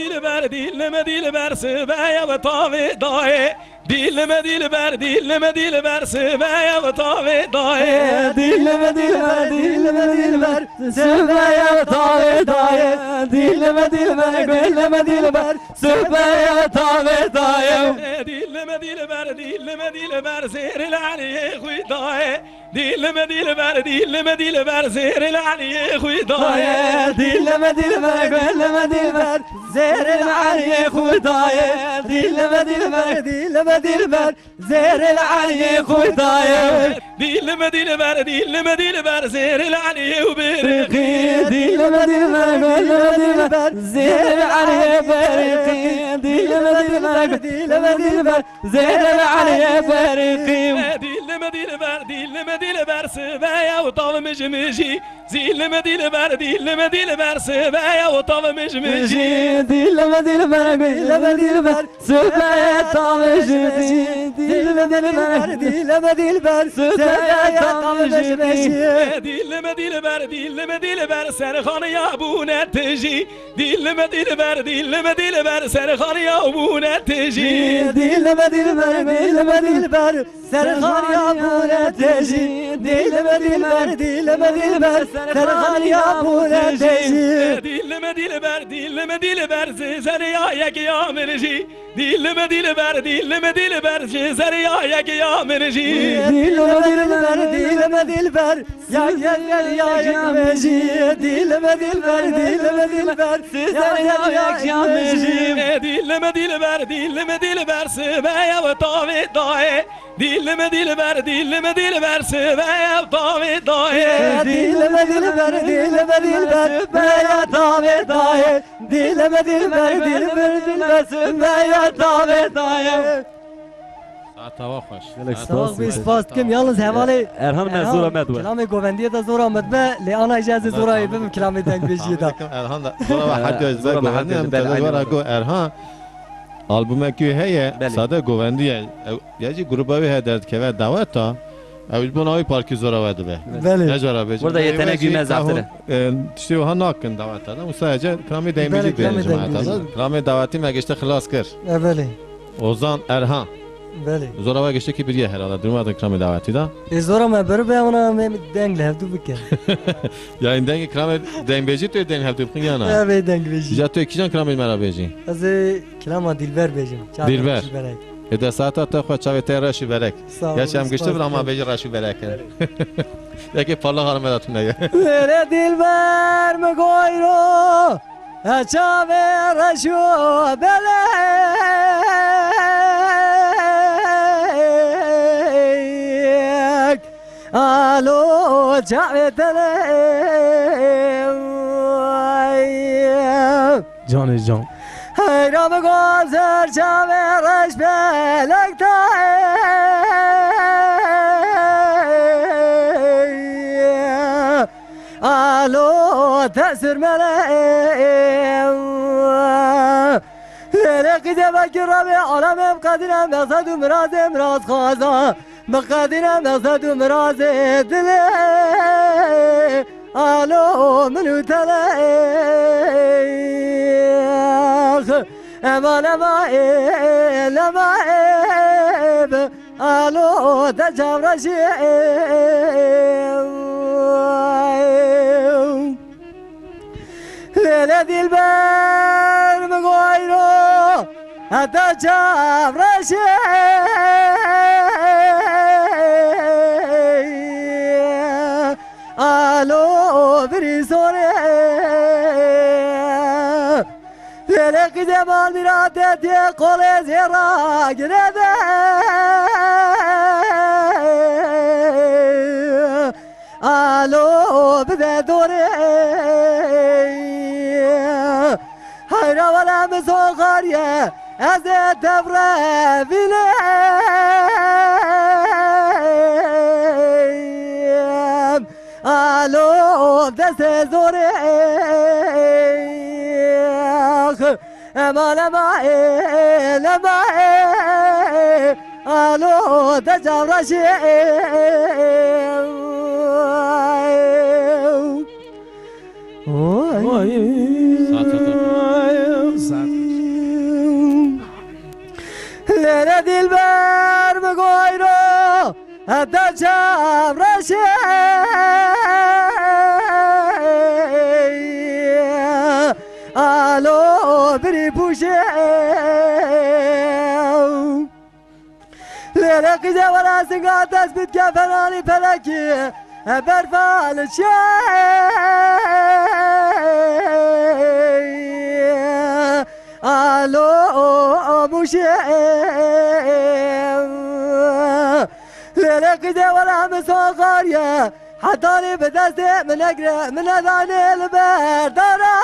dilber Sıveye ve tavi daye Dilleme dilber Sıveye ve tavi daye Dilleme dilber Sevmeye tabi daye Dilleme dilber Sevmeye tabi daye Dilleme dilber Zeril aliye hudaye Dilleme dilber Zeril aliye hudaye Dilleme dilber Zeril aliye hudaye Dilleme dilber Zeril aliye hudaye Dilleme dilber Zeril aliye uberiki Dilleme dilber Zeril aliye beriki Dilleme dilber Zeril aliye beriki Dilleme dilber Sıveye utav mıcmıcı Zilleme dilber Sıveye utav mıcmıcı Dilleme dilber Söyle tanışı Dilleme dilber Söyle tanışı Dilleme dilber Serhan ya bu netici Dilleme dilber Serhan ya bu netici Dilleme dilber Serhan ya bu neteji Dilleme dilber Serhan ya bu neteji Dilleme dilber Zeriyaya kıyamirci Dilleme dilber Zeriyaya kıyamirci Dilleme dilber Ya gel ya yakmeji Dilleme dilber Ya yakmeji Dilleme dilber Sıveye ve tavi daye Dilleme dilber Sıveye ve tavi daye Dilleme dilber Baya tabi daye Dilleme dilber Baya tabi daye Tava hoş. Sağ bir spast kim yalnız hevali Erhan me zora med ve. Kelamı govendiye de zora medme Le ana icazı zora ibim kelamı denk beşiye da Erhan da zora ve haddi özbe Zora ve haddi govendi hem özbe, tezor aynen var öyle. go Erhan albüme ki heye Bəli. sade govendiye yaci gruba ve hedert keve daveta Ev bu navi parki zora ve be. Beli Ne zora be. Burada yetenek bilmez zaten. İşte o hanı hakkın daveta da. Bu sadece krami Bəli, deyimici krami bir deyimici. cemaata. Krami daveti me geçti xilas kır. Beli Ozan Erhan. Beli Zora ve geçti ki bir ye herhalde. Durmadın krami daveti da. Zora me beri be ona me denk levdu bike Ya indengi krami dengbeci tu den haftu bkin yana. Evet denk beşiye Ja tu ikijan krami merabeci. Az kelama dilber bejim Dilber. Ede saata ta xo çave te raşi berek. Sağ Ya çam geçti bir ama beji raşi berek. Yeki parlak harma da tune. Vere dilber mi goyro Çave raşo belek Alo çave telek Canı can Hayramı gözler çave raş belekte Alo tesir meleğim Lele kıdeme kirami alemem kadinem Mesadu mirazim raz kaza Mekadinem mesadu mirazi dile Alo minü telek Eman emaim Alo tecavraşim Lele dilber mi goyro Hatta çavraşim Alo biri sore Lele kıdemal bir adeti kole zira girede آلو بده دوره هیرا ولا مزوغاریه از دبره ویلم آلو دست زوره اما لما آلو دجاو رشی لیره دیل بر مگوی رو دجاو رشی آلو بری پوشه لیره قیزه ولا سنگا تثبیت که فنانی پلکی برفال شه آلو موشه لیره قیزه ولا مساقاریه حتى بدست من اقرا من اذان البرداره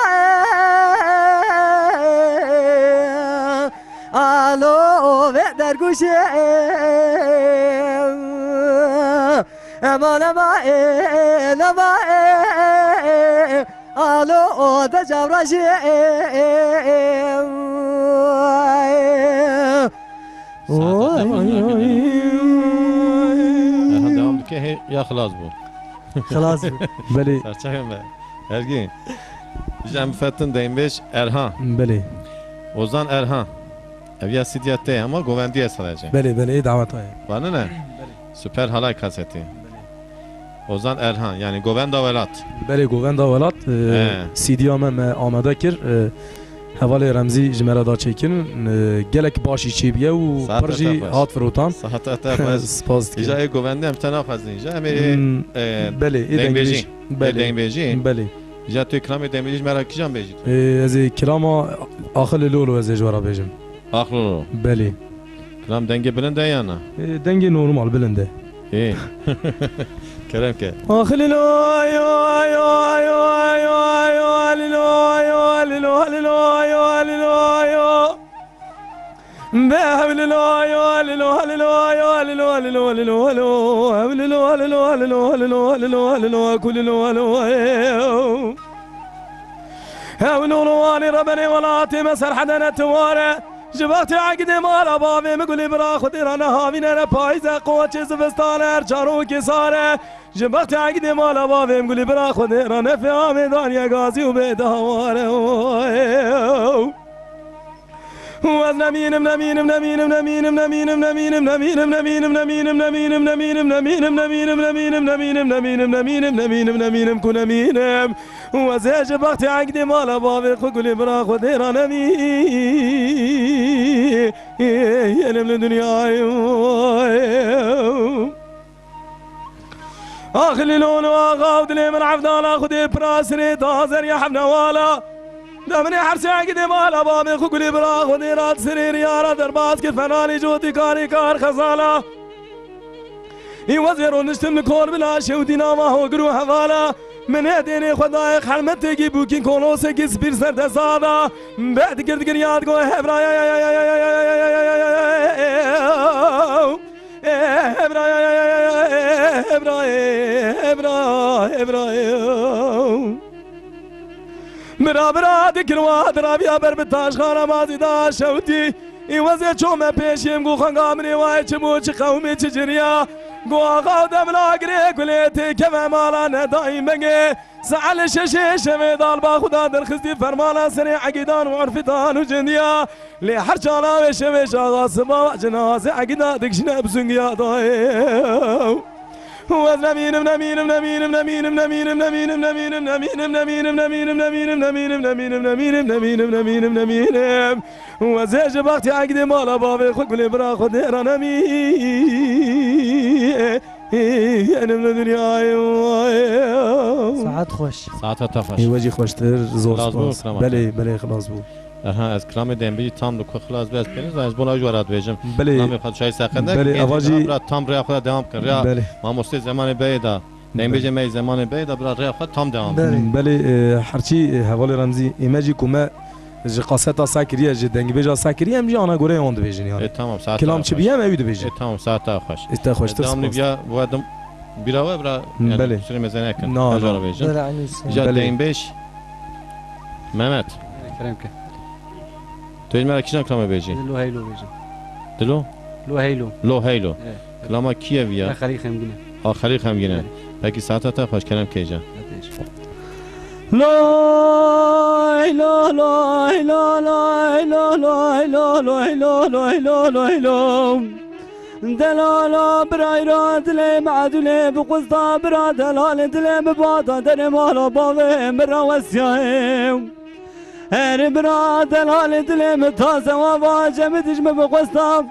الو در گوشه اما لما الو تجاورشی devam ki ya خلاص bu. خلاص بله Serçe mi? Ergin. Cem Fettin Deynbeş Erhan. بله Ozan Erhan. Eviya Sidyat'te ama Govendi'ye sadece. بله بله دعوت های Bana ne? Süper halay kaseti. Ozan Erhan yani Govenda Velat. بله گووند ولات سیدیام آماده کر حوالی رمزی جمره دا چیکن گلک باشی چی بیه و ساعت پرجی تفاش. هات فروتان Sahat atafaz. سپاس İca دیگه Govendi hem tenaf hazinca hem بله ای Deynbeji. بله Deynbeji. بله İca tu ikram Deynbeji merak kicam beji. از کلاما آخل لولو از جوارا بیجم Aklı. بله Kram denge bilen de yana. دنگی نورمال بلنده İyi. Kerem ke. آخل لو يو يو يو يو يو لو يو لو لو يو لو يو بهول لو يو لو لو يو لو لو لو لو هول لو لو لو لو لو لو كل لو لو هول لو ربني ولا تمسر حدا تواره جبهتي عقدي مال بابي مقولي برا خدي رانا هامين انا بايزه قوه زبستان ارجارو كساره جبهتي عقدي مال بابي مقولي برا خدي رانا في عميدان يا غازي وبيدهواره ونمين منمين منمين منمين منمين منمين منمين منمين منمين منمين منمين منمين منمين منمين منمين منمين منمين منمين منمين كن امين وزيج بختي عقدي مال بابي قولي برا خدي رانا مي يا من الدنيا اخلي لون واغاود لي من عفدان اخذي براسري تازر يا حبنا والا دمني حرسي عقدي مالا بابي قولي برا خدي رات سرير يا رات درباس كفناني جوتي كاري كار خزاله يوزر ونشتم الكور بلا شودينا ما هو قرو حوالا من هديني خدايق حلمتي جيبوكين كولوسي كيس بير سر تسادا بعد قرد قريات قوي هبرا برا دکروا درابیا بر بتاش خانه مازی دا شوتی این وزه چومه پیشیم گو خنگا منی وای چمو چی قومی چی جریا گو آقا دم لاگری کلیتی کمه مالا ندایم بگه سعال ششه شمه دال با خدا در خزدی فرمانا سری عقیدان و عرفتان و جندیا لی هر چالا و شوش آقا سبا جناز عقیدان دکشنه بسنگیا دایو ونمين منمين منمين منمين منمين منمين منمين منمين منمين منمين منمين منمين منمين منمين منمين منمين منمين وزيج بختي عقدي مالا بابي خد برا خد رانا مي انا من الدنيا ساعت خوش Saat atafaş. وجهي خوشتر زور خلاص بو، سپاس سلام بله بله خلاص بو Aha az kram Deynbeji tam da خلاص بس بینید از بنا جوارات بیجم. بله نام خود شای ساخته. بله، آواجی- tam ریا خود devam کن. ریا بله ما مستی زمان بیدا. دنبیج می زمان بی دا برا ریاخت تام دوام بله. بله هرچی حوالی رمزی ایمجی کومه جی قاستا ساکریه جی دنگ بیجا ساکریه هم جی آنا گوره اون دو بیجین یعنی tamam saat کلام چی بیام اوی دو بیجین tamam saat daha hoş استا خوشتر devamlı سپاس bia bu adam bir hava bra Bele. süre mezene yakın No, Ajara no. bejin بله عینوس ja Bele. دنبیج Mehmet کرم که تو این مرا کیشان کلام بیجی لو هیلو بیجم دلو لو هیلو لو هیلو Evet. کلاما کیه ویا آخری خمگینه آخری خمگینه پکی ساعت تا خوش کلام کیجا لای لا لای لا لای لا لای لا لای لا لای لا لای لا دلالا برای را دل معدل بقصدا برا دلال دل مبادا در مالا باوه مرا وسیاه هر برا دلال دل متازه و واجم دجم بقصدا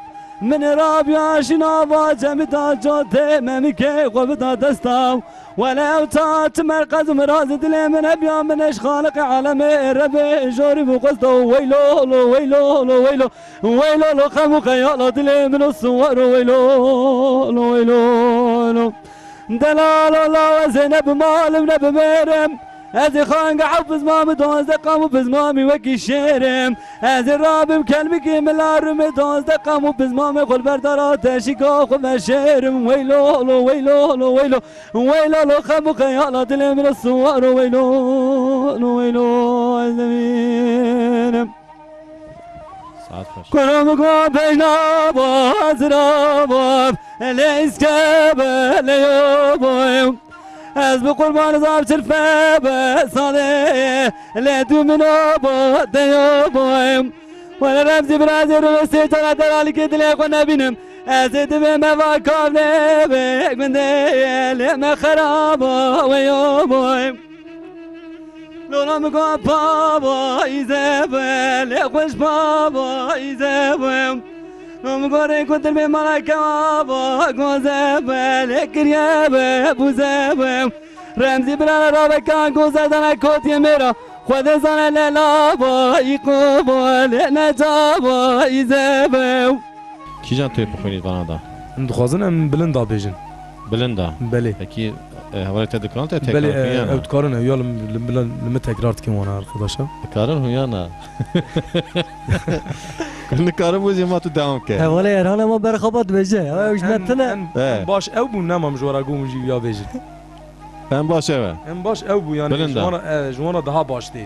من راب ياشنا واجم دا جوته ممكي قبضا دستا ولو تات مركز مراز دل من ابيا من اشخالق عالم ربي جوري بقصده ويلو لو ويلو لو ويلو ويلو لو خمو خيال دل من الصور ويلو لو ويلو لو دلال الله وزنب مال نب ميرم از خانق حفظ مام دوازده قامو بزمامي وكي شيرم از رابم كلمي كي ملارم دوازده قامو بزمامي قل بردارات شيكا خم شيرم ويلو لو ويلو لو ويلو ويلو لو خمو خيالا دل من الصور ويلو لو ويلو زمينم saat hoş كرم قوم بينا بازراباب الاسكاب ليوبويم از بقربان زاب شرفه بصالي لدو منو بوديوبويم ولا رمزي برازي روسي ترى دلالي كدلي قنا بينم ازيد بما فاكر لبك من دي ما خراب ويوبويم لولا مقام بابا يزبل يخش بابا يزبل نمگوری کتر به ملک بابا گوزبل کریاب ابو زبم رمزی برای را بکن گوزدن کتی میرا خود زن لیلا با قبول نجابا زبم کیجان توی بخونید bana da دخوازن ام بلند دا بیجین bilinda بله peki havalı tekrar tekrar بله huyana اوتکارن یالم لم تکرار کیم وانا arkadaşlar karın huyana Kırını karı bu zima tu devam ke حوالی ایران ما برخوابت بجه اوش نتنه Evet. باش او بو نمام جوارا گوم جی یا بیجین Ben baş eve ام باش او بو yani Belen de. جوانا daha baştı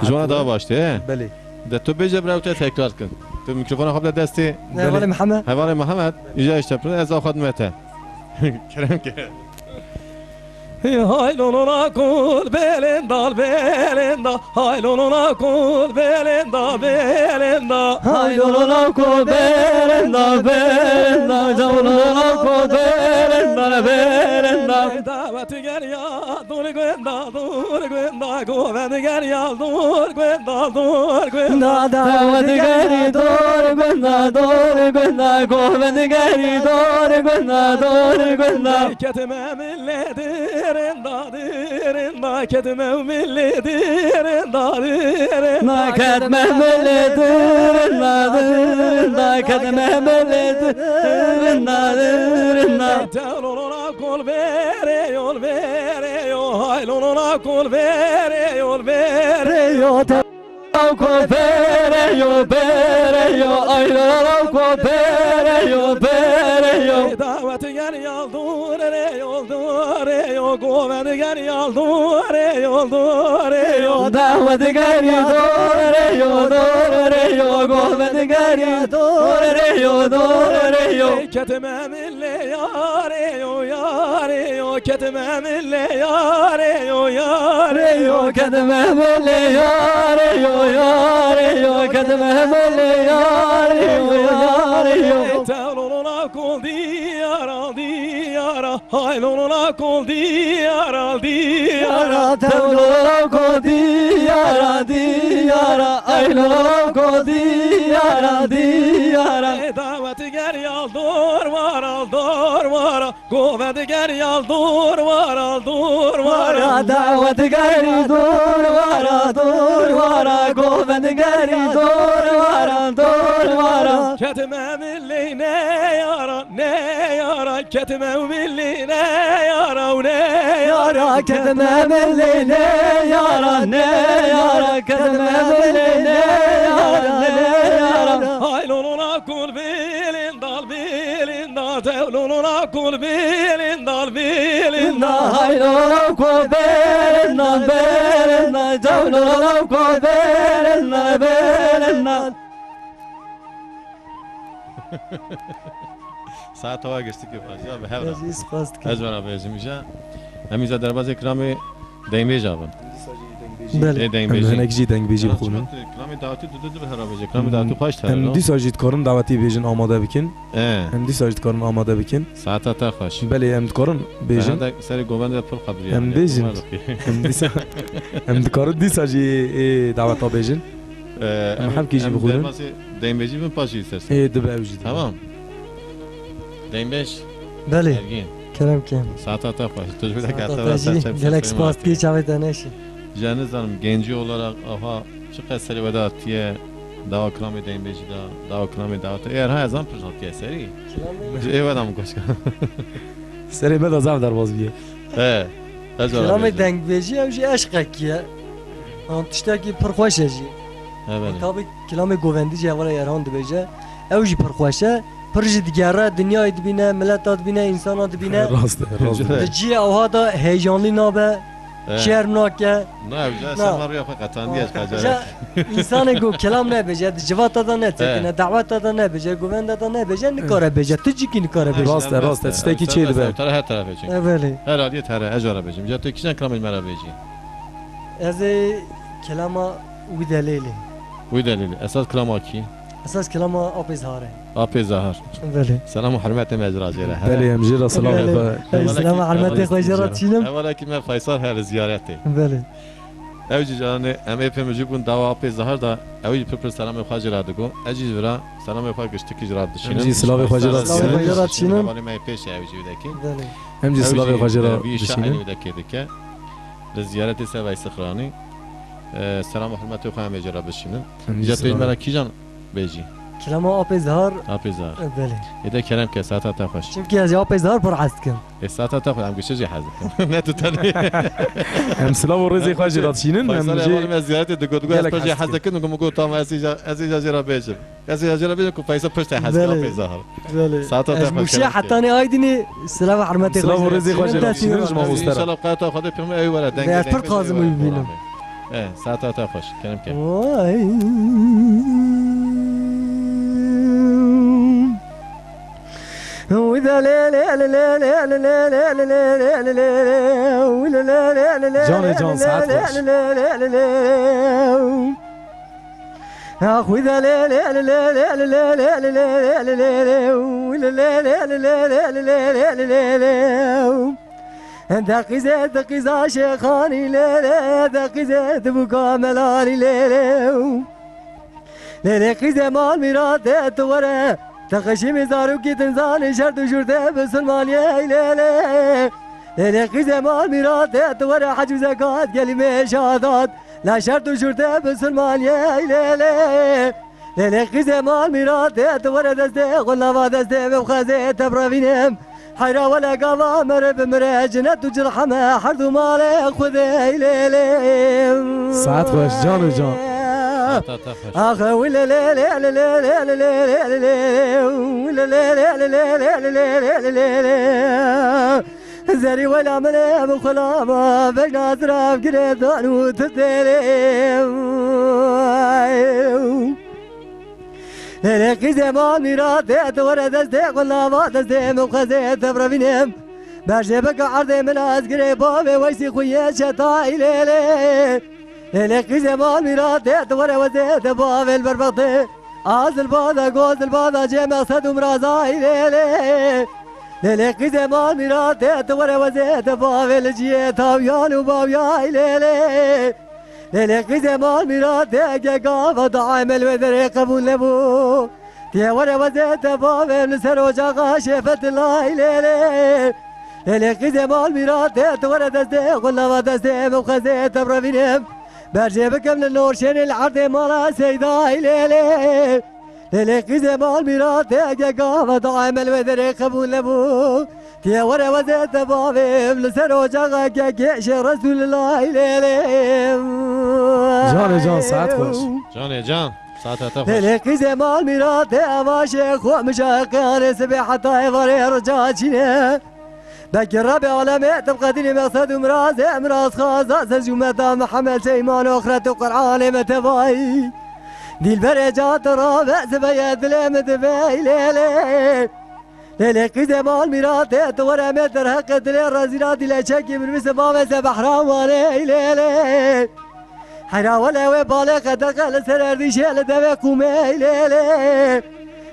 Jona daha başta he بله de tu beje bravte tekrar kın tu mikrofona kabla desti حوالی محمد Hayvali Muhammed icra işte ez akhad mete Kerem ke Haylonuna kul belenda belenda Haylonuna kul belenda belenda Haylolona ko berenda berenda Javlona ko berenda berenda Daveti gel ya dur gwenda Goveni gel ya dur gwenda Davati gari dor gwenda Goveni gari dor gwenda Ketime milletirinda dirinda Ketime milletirinda dirinda Nakat mehmeledir nadir Nakat mehmeledir nadir Telonuna kol veriyor Haylonuna kol veriyor Yo te Ko bereyo Ayla ko bereyo Daveti gel yaldur yoldur Goveni gel yaldur yoldur Davati gari dore Goveni gari dore Ketime mille yare Ketime mille yare Yo kadme mele yo kadme mele yo Telonuna kol diyara Haylonuna kol diyara Tevlo ko diyara aylo ko diyara Daveti gel yaldur var Govedi gel yaldur var Davet gari dur vara Govend gari dur vara Ketime milli ne yara كتمه وملينا يارا ولا يارا كتمه بالليلة يارا يارا كتمه بالليلة يارا هاي لولونا كل بيلين دال بيلين دال لولونا كل بيلين دال بيلين دال هاي لولو كوبيلنا بيلنا جولو كوبيلنا بيلنا ساعت ها گشتی که فاجعه به هر عزیز خواست که از برای بیجی میشه همیشه در باز اکرامی دیم جوان بله دیم هم بیجی هنك جي دنگ بيجي بخونن اکرامی دعوتی دو به هر بیجی اکرامی دعوتی خوش هم تر دي ساجيت كارن دعوتي بيجن آماده بكن اه هم دي ساجيت كارن آماده بكن ساعت تا خوش بله هم دكارن بيجن بيجن سر گوبند پول قبری هم بيجن هم دي هم دكارن دي ساجي دعوتا بيجن هم كيجي بخونن دیم بیجی من پاشی سرس ايه دبا وجدي تمام دیم بیش بله ergin کرم کم saat ta خوش تو جوی که تاجی گلک سپاست کی چاوی دانشی Caniz Hanım genci olarak aha şu kaseri ve dağıtıya daha krami deyin beji daha krami dağıtı eğer her zaman pırsat keseri evet adam koşka سري بدا زعف درواز بيه he کلام دنگ بیجی او جی عشق کیه آن تشتاکی پرخوشه جی evet tabi کلام گووندی جی اولا یاران دی بیجه او جی پرخوشه پرجی دیگره دنیای دبینه ملتات بینه انسانات بینه راست راست دجی اوها da heyecanlı nabe شعر ناکه ne yapacağız sen var ya fakat geç جا kaçar انسان گو کلام نه بجه جوات دا نه تکنه دعوت دا نه بجه گووند دا نه بجه نکاره بجه تجی کی نکاره بجه راست راست تشتكي چيد به her tarafı çünkü اولی her adiyet her ecvara bejim ya to kişen krami mera beji از کلام وی دلیلی bu delili esas krama ki اساس کلام آب اظهاره apê zahar بله selam hürmet mecracere بله هم جيرا سلام سلام علامت خجرات چینم evvela ki me Faysal her ziyareti بله Evci canı em epey bun dava apê zahar da evci pırpır selam xacir adıgo eci vira selam xaj gıştı ki jrat dişinin Evci selam xacir adı. Selam xacir adı çinin. Vali me peş evci videki بله هم جي سلاوي خجرا bir şair بشينه videki dike ziyareti sevay sıhrani selam hürmet xaj mecra bişinin هم جي ya pej سلاوي mera kijan beji کلام آب اظهار apê zahar بله ede kerem ke saata ta xoş چون که از آب اظهار پر عست کن saata ta xoş em gişe hazır ne tutani هم سلاو رزي خجرا بشينن Faysal هم evveli جي me ziyareti dike dike Gelek especi hazır. hazır kin gumu tam aziz jira bejim aziz jira bejim ku Faysal pışta hazır Bele. apê zahar بله ساعت از آتا موشی کلام حتی نه آیدینی سلام حرمت سلام و رزق خواهش خجرات رفت. چینم. ما مسترم. İnşallah qata xode pirme ey wala denge Ve pir Kazım'ı bilim. saat ata xoş kelim ke وای. وإذا لا لا لا لا لا لا لا لا لا لا لا لا ولا لا لا لا لا جوني جون ساعات لا خوش. لا لا لا لا اخ واذا لا لا لا لا لا لا لا لا لا لا لا لا ولا لا لا لا لا لا لا لا لا لا دقي زا شيخاني لا لا دقي زا تبقى ملالي لا لا لا لا قيزة مال ميرات ورا تخشي مزارو كي تنزاني شرط وشرطة بسلمان يا لا لا لا قيزة مال ميرات ورا حج زكاة كلمة شهادات لا شرط وشرطة بسلمان يا لا لا لا قيزة مال ميرات ورا دسته غلا دسته بخزة تبرفينم حيرا ولا قضا مرب مرجنة تجرح ما حرد مالك خذي ليلي ساعات خوش جان و جان saat ata xoş اخ ولا لا لا لا لا لا لا لا لا لا ولا لا لا لا لا لا لا لا لا لا زري ولا ملا بخلامة بين أطراف قريدان وتتلم لكي زمان ميرات ورد استيق ولا ما تستيم وخزيت تبرفينم باجي بقى عرضي من أزقري بابي ويسي خويا شطائي ليلي لكي زمان ميرات ورد وزيت بابي البربطي آز الباضة قوز الباضة جمع صدوم رازاي ليلي لكي زمان ميرات ورد وزيت بابي الجيت هاويان وبابياي ليلي لكي زمان ميرات قافة طعام الوذر قبول لبو تيا ورا وزيت بابي نسر وجاقا شفت الله ليلي لكي زمان ميرات ورا دستي غلا دستي وخزيت برفينم برجي بكم للنور شين العرض مالا سيداي ليلي لكي زمان ميرات قافة طعام الوذر قبول لبو تيا ورا وزيت بابم لسر وجاغا كيش رسول الله إليم جان جان ساعت خوش Can can. Saat ata hoş. تلقي زمان ميرات أما شيخ ومشاقان سبيحة طايفر رجاجنا ذكر ربي علامات تبقى مقصد ومراز امراض خاصة سجومة محمد سيمان أخرة قرآن متباي دي البرجات رابع سبيات لمت بايلي للقي زمان ميرات ورا متر حقت للرزيرات لا شكي من مسبا سبح رواني ليلي حرا ولا وبالغ دخل سرر شال دبكم ليلي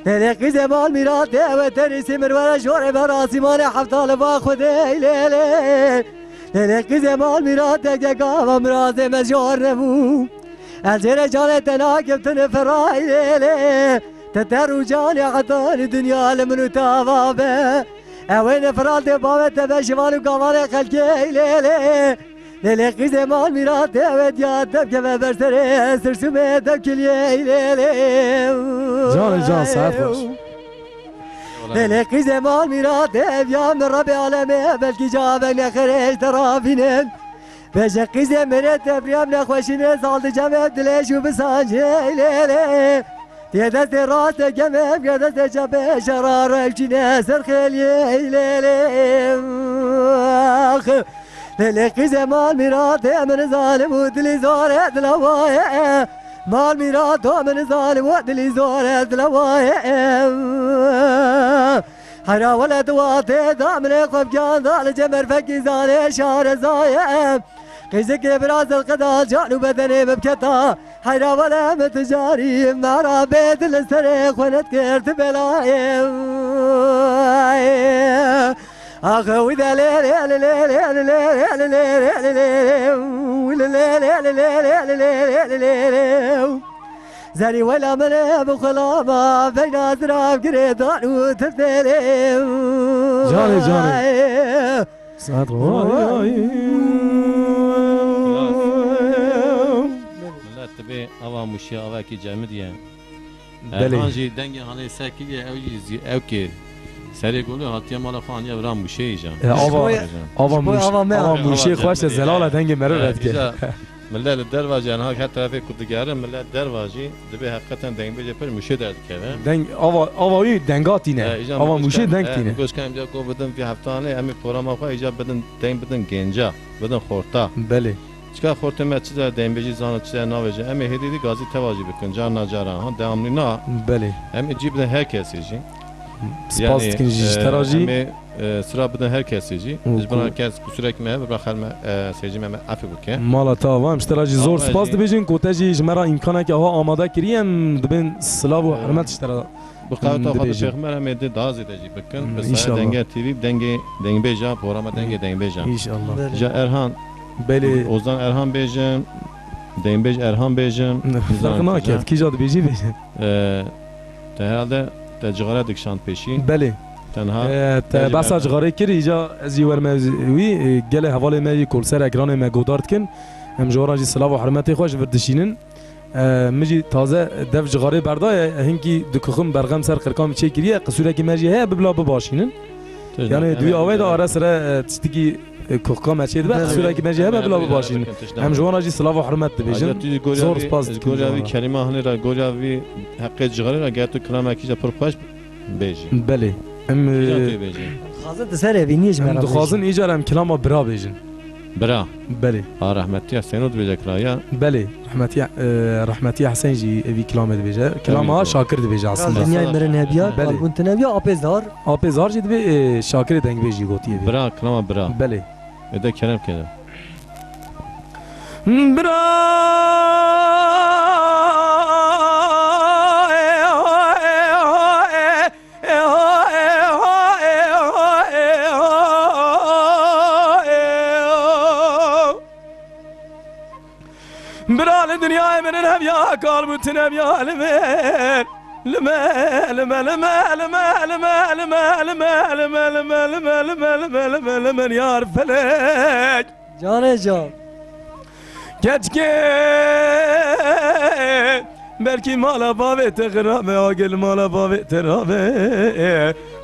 للقي زمان ميرات وتري سمر ورا شور براسي مال حفظال باخذ ليلي للقي زمان ميرات قام مراز مجور نبو الزر جال تناكب تنفراي ليلي تترو جاني عطاني دنيا لمن تابابه اوين فرالتي بابا تبشمان وقواني خلقي ليلي للقي زمان ميرات وديات تبكي برسري سرسومي تبكي ليلي جان ساعت خوش للقي زمان ميرات يا من ربي عالمي بلكي جابك نخرج ترافينم بشقي زمنت تبريم نخوشيني صالت جمع دليش وبسانجي ليلي يا دست راس جمم يا دست جب شرار الجنا سرخل للقي زمان ميرات من ظالم ودلي زور دلوايا مال ميرات من ظالم ودلي زور دلوايا حرا ولد واتي دامن خوب جان دال جمر فكي زاني شار زايا قيزك براس القدا جانو بدني ببكتا حيرا ولا متجاري مارا بيت السريخ ونت كرت بلاي اخوي ذا زاني ولا من بخلابا بين أزراف قريدان وتبدلي جاني ساعت خوش Millet tabi ava muşya ava ki cemid ye. Beli. Erhanji dengi hani sekiye ev yüzü ev ki. Seri golü hatiye mala falan ya vran muşya yiyeceğim. Ava me- muşi خوش زلال دنگ مرو رد که Millet dervacı yani her tarafı kutugarı millet dervacı tabi hakikaten dengi bir yapar muşya derdik eve. دنگ آوایی دنگاتی نه آوا موشه دنگ تینه گوش کنم جا کو بدن فی هفتانه امی پروگرام خو ایجا بدن دنگ بدن گنجا بدن خورتا بله چکا خورتا مچدا دنگ بجی زانو چه ناوجه امی هدیدی گازی تواجی بکن جان ناجاران ها devamlı na بله امی جیبن herkes یجی سپاس دکن جیشتراجی امی sıra بدن herkes یجی و جبن herkes kusura kime ve bırakal seyirci me afi buke مالا تا وام اشتراجی زور آوا سپاس جی. دبیجین کوتاجی جمرا امکانه که ها آماده کریم دبین سلاو و حرمت اشترا bu kavta Dibeci. xadı peygamber emi de daz edeci bakın İnşallah. mesela denge TV denge beja programa denge beja İnşallah ja Erhan بله Ozan Erhan bejim Dengbej Erhan bejim فرق ناکرد کی جا دبیجی بیجین te herhalde te cigara dikşan peşi بله tenha بس جغاره کری ایجا از یور موی گله حواله می کل سر اکران می گودارد کن هم جوارا جی سلاو و حرمتی خوش وردشینن مجی تازه دف جغاره بردای هنگی دکخم برغم سر قرقام چه کریه قصوره که مجی هی ببلا بباشینن یعنی دوی آوید آره سر تشتکی کوکام چه دبه قصوره که مجی هی ببلا بباشینن هم جوارا جی سلاو و حرمت دبیجن زور سپاس دکن گوجاوی جوارا. kelime hani ra gojavî haqqê cigare ra gertu kirama kîja pir xweş bêjî بله ام kîja tu bêjî خازن تسري بينيش ام دخوازن ایجار ام کلاما برا بیجن bira بله ha rahmetiye senod bêje kiraya بله رحمتي حسين جي ابي كلام دبيجا كلامها شاكر دبيجا اصلا الدنيا مرن هبيا بله. كنت نبيا ابيزار ابي زار جي دبي شاكر دنگ بيجي غوتي ابي bira kirama bira بله ede kerem kede برا برا الدنيا من الهبيا قال بنتنا بيا لمن لما لما لما لما لما لما لما لما لما لما لما لما لما لما يا رفلك جان جان Keşke belki mala bavet gırame agel mala bavet rabe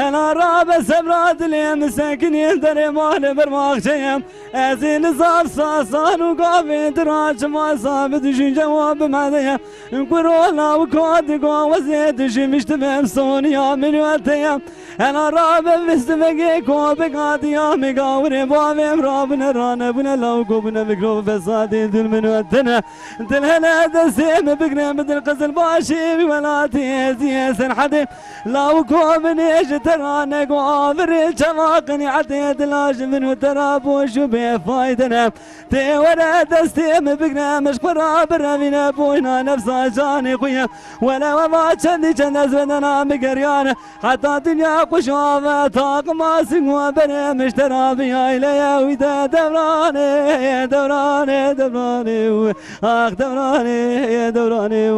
هلا راب سبرات ليم ساكنين دري مال برماخشيم ازين زار ساسان وقافي دراج ما صابت شي جواب معديم كورونا وكود قوا وزيد شي مشتبه بصونيا من وقتيم هلا راب مستمقي كوبك عاديا مقاوري بوامي رابنا رانا بنا لو قوبنا بكرو فسادي دل من وقتنا دل هلا دسيم بقنا بدل قزل باشي ولا تيزي سنحدي لو كوبني ترانا قوافر شواقني عديد لاش من وتراب وشو بفايدنا تي ولا دستيم بقنا مش قراب رمينا بوينا نفسها جاني خويا ولا وما شندي شند ازودنا مقريانا حتى دنيا قشوفة طاق ما سقوا بنا مشترى بيا إليا ويدا دوراني دوراني دوراني آخ دوراني يا دوراني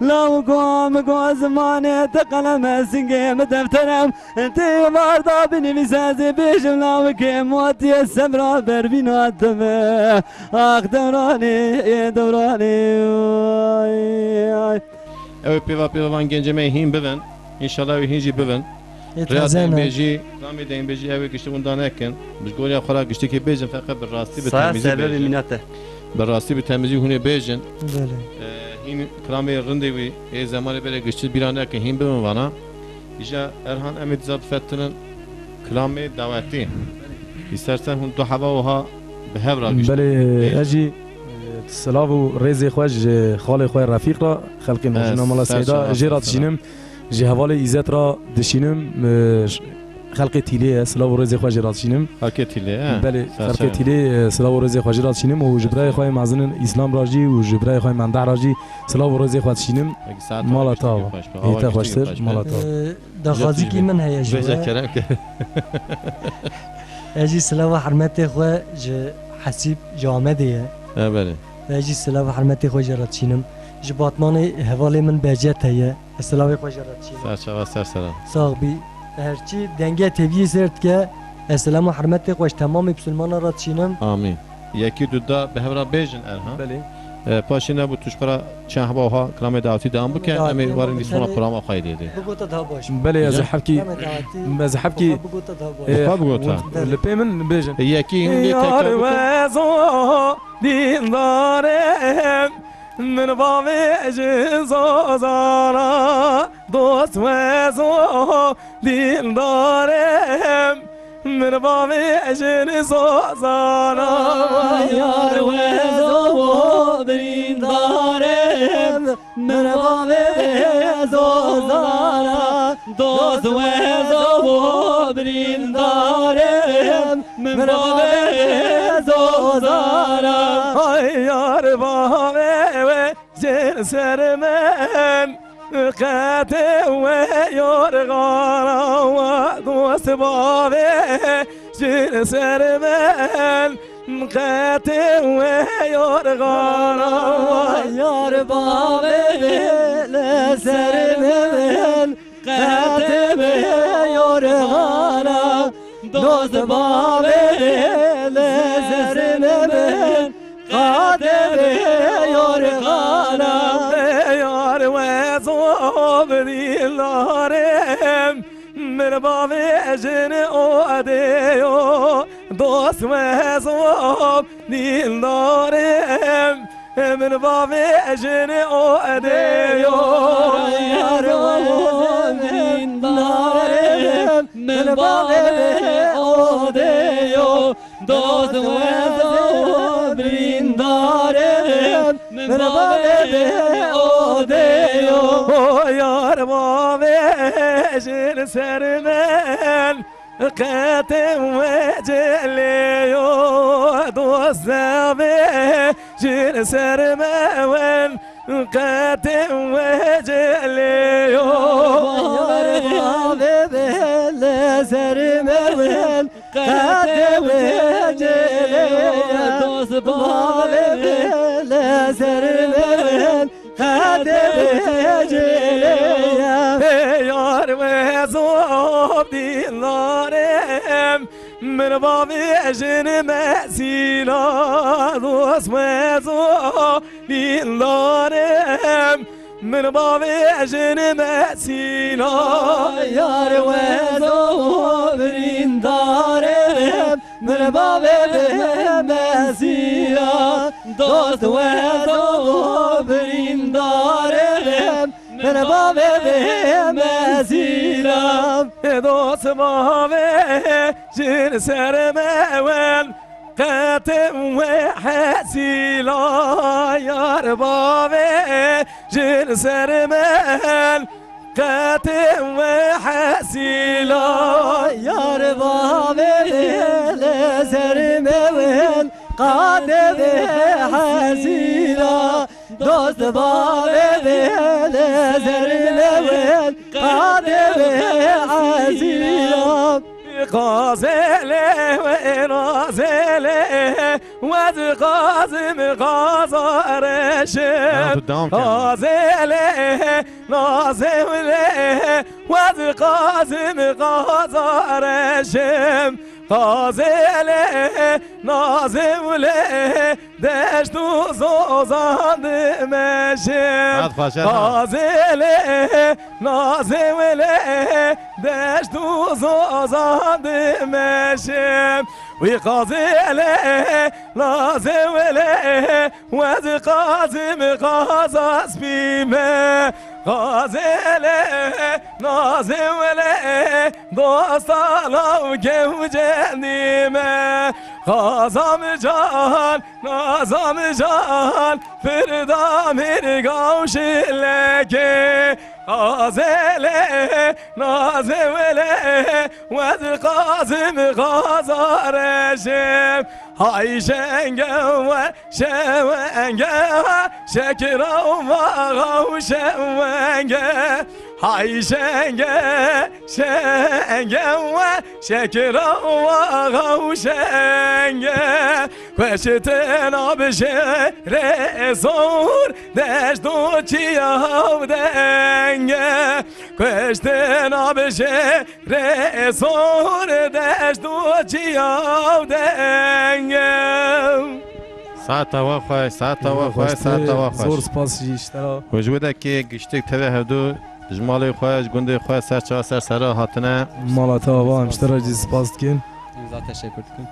لو قوم زماني تقلم سنقيم دفترم انتي مرضى بني مسازي بيشم لو كيم واتي السمرة بربينا الدماء اخ دوراني يا دوراني Evet piva genceme hin bivin. İnşallah hinci bivin. Riyad Denbeji, Rami Denbeji evi kişi bundan ekin. Biz golya khara kişi ki bejin fakat bir rasti bir Saya temizi sebebi bejin. minate. Bir rasti bir temizi hune bejin. Böyle. Hin krami rındevi zamanı böyle kişi bir an ekin hin bivin vana. İşte Erhan Emid Zabfettin'in krami daveti. İstersen hun duhava oha behevra kişi. بله اجي سلاو ريزي خواج خالي خوي رفيق را خلقي مجنون مالا سيدا جيرات شينم جي هوالي ايزات را دشينم خلقي تيلي سلاو ريزي خواج جيرات شينم Hareket ile. بله خلقي تيلي سلاو ريزي خواج جيرات شينم وجبراي خوي معزن اسلام راجي وجبراي خوي مندع راجي سلاو ريزي خواج شينم مالا تاو ايتا خوشتر مالا تاو دخازي کی من هيا Beje جوا kerem ki. اجي سلاوة حرمتي خو ج حسيب جامدية Evet. اجي سلاوة حرمتي خو جرات شينم ج باطناني هوالي من بجت هيا سلاوة خو جرات شينم Serçava serselam. صاغبي هرچی دنگه تبیه سرد که اسلام و حرمت خوش تمام مسلمان را تشینم Amin. Yeki duda behevra bejin Erhan. بله Paşina bu tuşkara çahba oha krame daveti devam bu ki emi varın dismona kurama kaydedi. بگوتا دا باش بله از حبكي از حبكي بگوتا دا باش Oha bugota. البيمن بيجن Yeki hindi یار tekrar وزو دیندارم من باوی جزازارا دوست وزو دیندارم من باوی جزازارا yar ve zobrin darem merhaba zozara dost ve zobrin darem merhaba zozara ay yar bawe ve sermen قاتي ويرغانا ودوس بابي جيل سرمن قاتي ويرغانا yar babe lesermen katebe yorgana dost babe lesermen katebe yorgana yar وصوب ديلارم من بابي جن اوديو دوست وصوب ديلارم من بابي جن اوديو yar min darem men babe odeyo dost ve dobrin darem men babe odeyo yar بابي جن سرمن قاتم وجليو دوست جن سرمن قاتم وجليو sermeven kateve cele dost babele sermeven kateve cele yar ve zop dinlarım من بابي جن مسيلا دوس مزو للارم من باویجن مسیلا یار و زوبرین دارم من باب مسیرا دوست و زوبرین دارم من باب مسیرا دوست باویجن سر مول قاتم وحسيلا يا ربابي جن سرمال قاتم وحسيلا يا ربابي لسر مول قاتم وحسيلا دوست بابي لسر مول قاتم وحسيلا غازله ونازله وز قازم غازارشم غازله نازله وز قازم غازارشم غازله نازله دشت و زازاندمشم غازله نازله دشت و زازاندمشم وی غازله نازله وز قازم غازاس بیمه غازله نازله دوستالا و گوجنیمه غازم جان نازم جان فردا مرگاوش لگه غازله نازله وز قازم غازارشم های شنگه و شونگه شکر و شونگه های شنگه شنگه و شکر و شنگه کشتنا بشه رزور دشت و چیاو دنگه کشتنا بشه رزور دشت و چیاو دنگه ساعت و خواه ساعت و خواه ساعت و زور خواه سپاس جیشترا وجوده که گشتک توی هدو جمال خواه گنده خواه سر چا سر سرا هاتنه مالاتا و همشترا جی سپاس کن تشکر کنم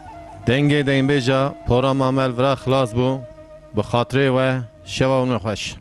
دنگه دین بیجا پورا معمل ورا خلاص بو به خاطره و شوا اون خوش